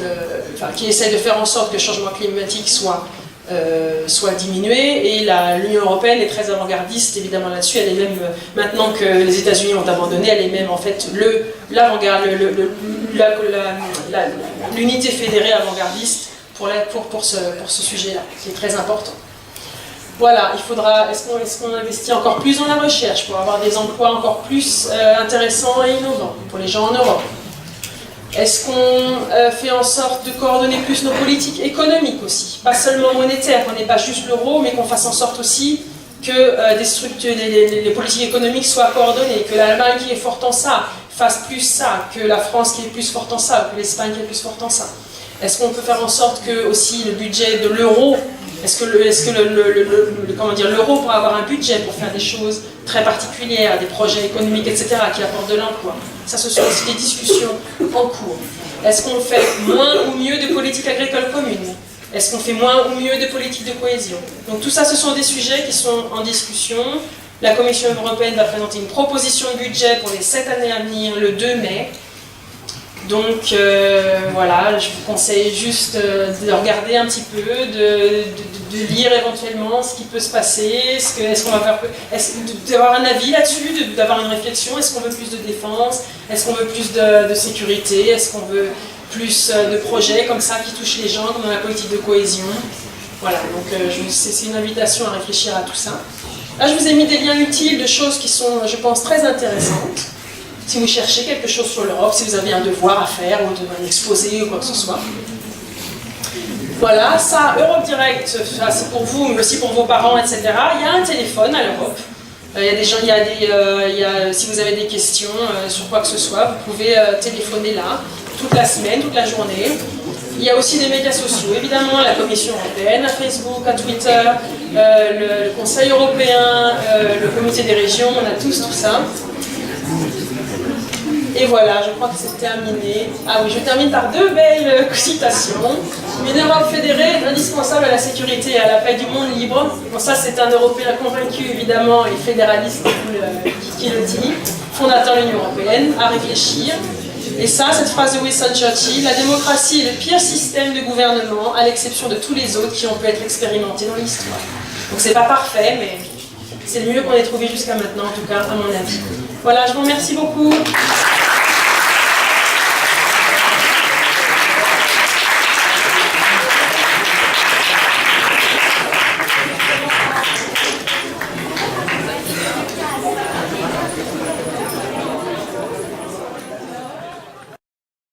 qui essaient de faire en sorte que le changement climatique soit diminué, et l'Union européenne est très avant-gardiste évidemment là-dessus. Elle est même, maintenant que les États-Unis ont abandonné, elle est même en fait l'avant-garde, l'unité fédérée avant-gardiste pour ce sujet-là, qui est très important. Voilà, il faudra, est-ce qu'on investit encore plus dans la recherche pour avoir des emplois encore plus intéressants et innovants pour les gens en Europe? Est-ce qu'on fait en sorte de coordonner plus nos politiques économiques aussi? Pas seulement monétaires, qu'on n'ait pas juste l'euro, mais qu'on fasse en sorte aussi que les politiques économiques soient coordonnées, que l'Allemagne qui est forte en ça fasse plus ça, que la France qui est plus forte en ça, que l'Espagne qui est plus forte en ça. Est-ce qu'on peut faire en sorte que aussi le budget de l'euro, l'euro pourra avoir un budget pour faire des choses très particulières, des projets économiques, etc., qui apportent de l'emploi? Ça, ce sont aussi des discussions en cours. Est-ce qu'on fait moins ou mieux de politique agricole commune? Est-ce qu'on fait moins ou mieux de politique de cohésion? Donc tout ça, ce sont des sujets qui sont en discussion. La Commission européenne va présenter une proposition de budget pour les 7 années à venir le 2 mai. Donc voilà, je vous conseille juste de regarder un petit peu, de lire éventuellement ce qui peut se passer, est-ce qu'on va faire, d'avoir un avis là-dessus, d'avoir une réflexion. Est-ce qu'on veut plus de défense? Est-ce qu'on veut plus de sécurité? Est-ce qu'on veut plus de projets comme ça qui touchent les gens, comme dans la politique de cohésion? Voilà, donc c'est une invitation à réfléchir à tout ça. Là, je vous ai mis des liens utiles de choses qui sont, je pense, très intéressantes. Si vous cherchez quelque chose sur l'Europe, si vous avez un devoir à faire ou un exposé ou quoi que ce soit. Voilà, ça, Europe Direct, c'est pour vous, mais aussi pour vos parents, etc. Il y a un téléphone à l'Europe. Il y a des gens, si vous avez des questions sur quoi que ce soit, vous pouvez téléphoner là, toute la semaine, toute la journée. Il y a aussi des médias sociaux, évidemment, la Commission européenne, à Facebook, à Twitter, le Conseil européen, le Comité des régions, on a tous tout ça. Et voilà, je crois que c'est terminé. Ah oui, je termine par 2 belles citations. Une Europe fédérée, indispensable à la sécurité et à la paix du monde libre. Bon, ça, c'est un Européen convaincu, évidemment, et fédéraliste qui le dit. Fondateur de l'Union européenne, à réfléchir. Et ça, cette phrase de Winston Churchill, la démocratie est le pire système de gouvernement, à l'exception de tous les autres qui ont pu être expérimentés dans l'histoire. Donc c'est pas parfait, mais c'est le mieux qu'on ait trouvé jusqu'à maintenant, en tout cas, à mon avis. Voilà, je vous remercie beaucoup.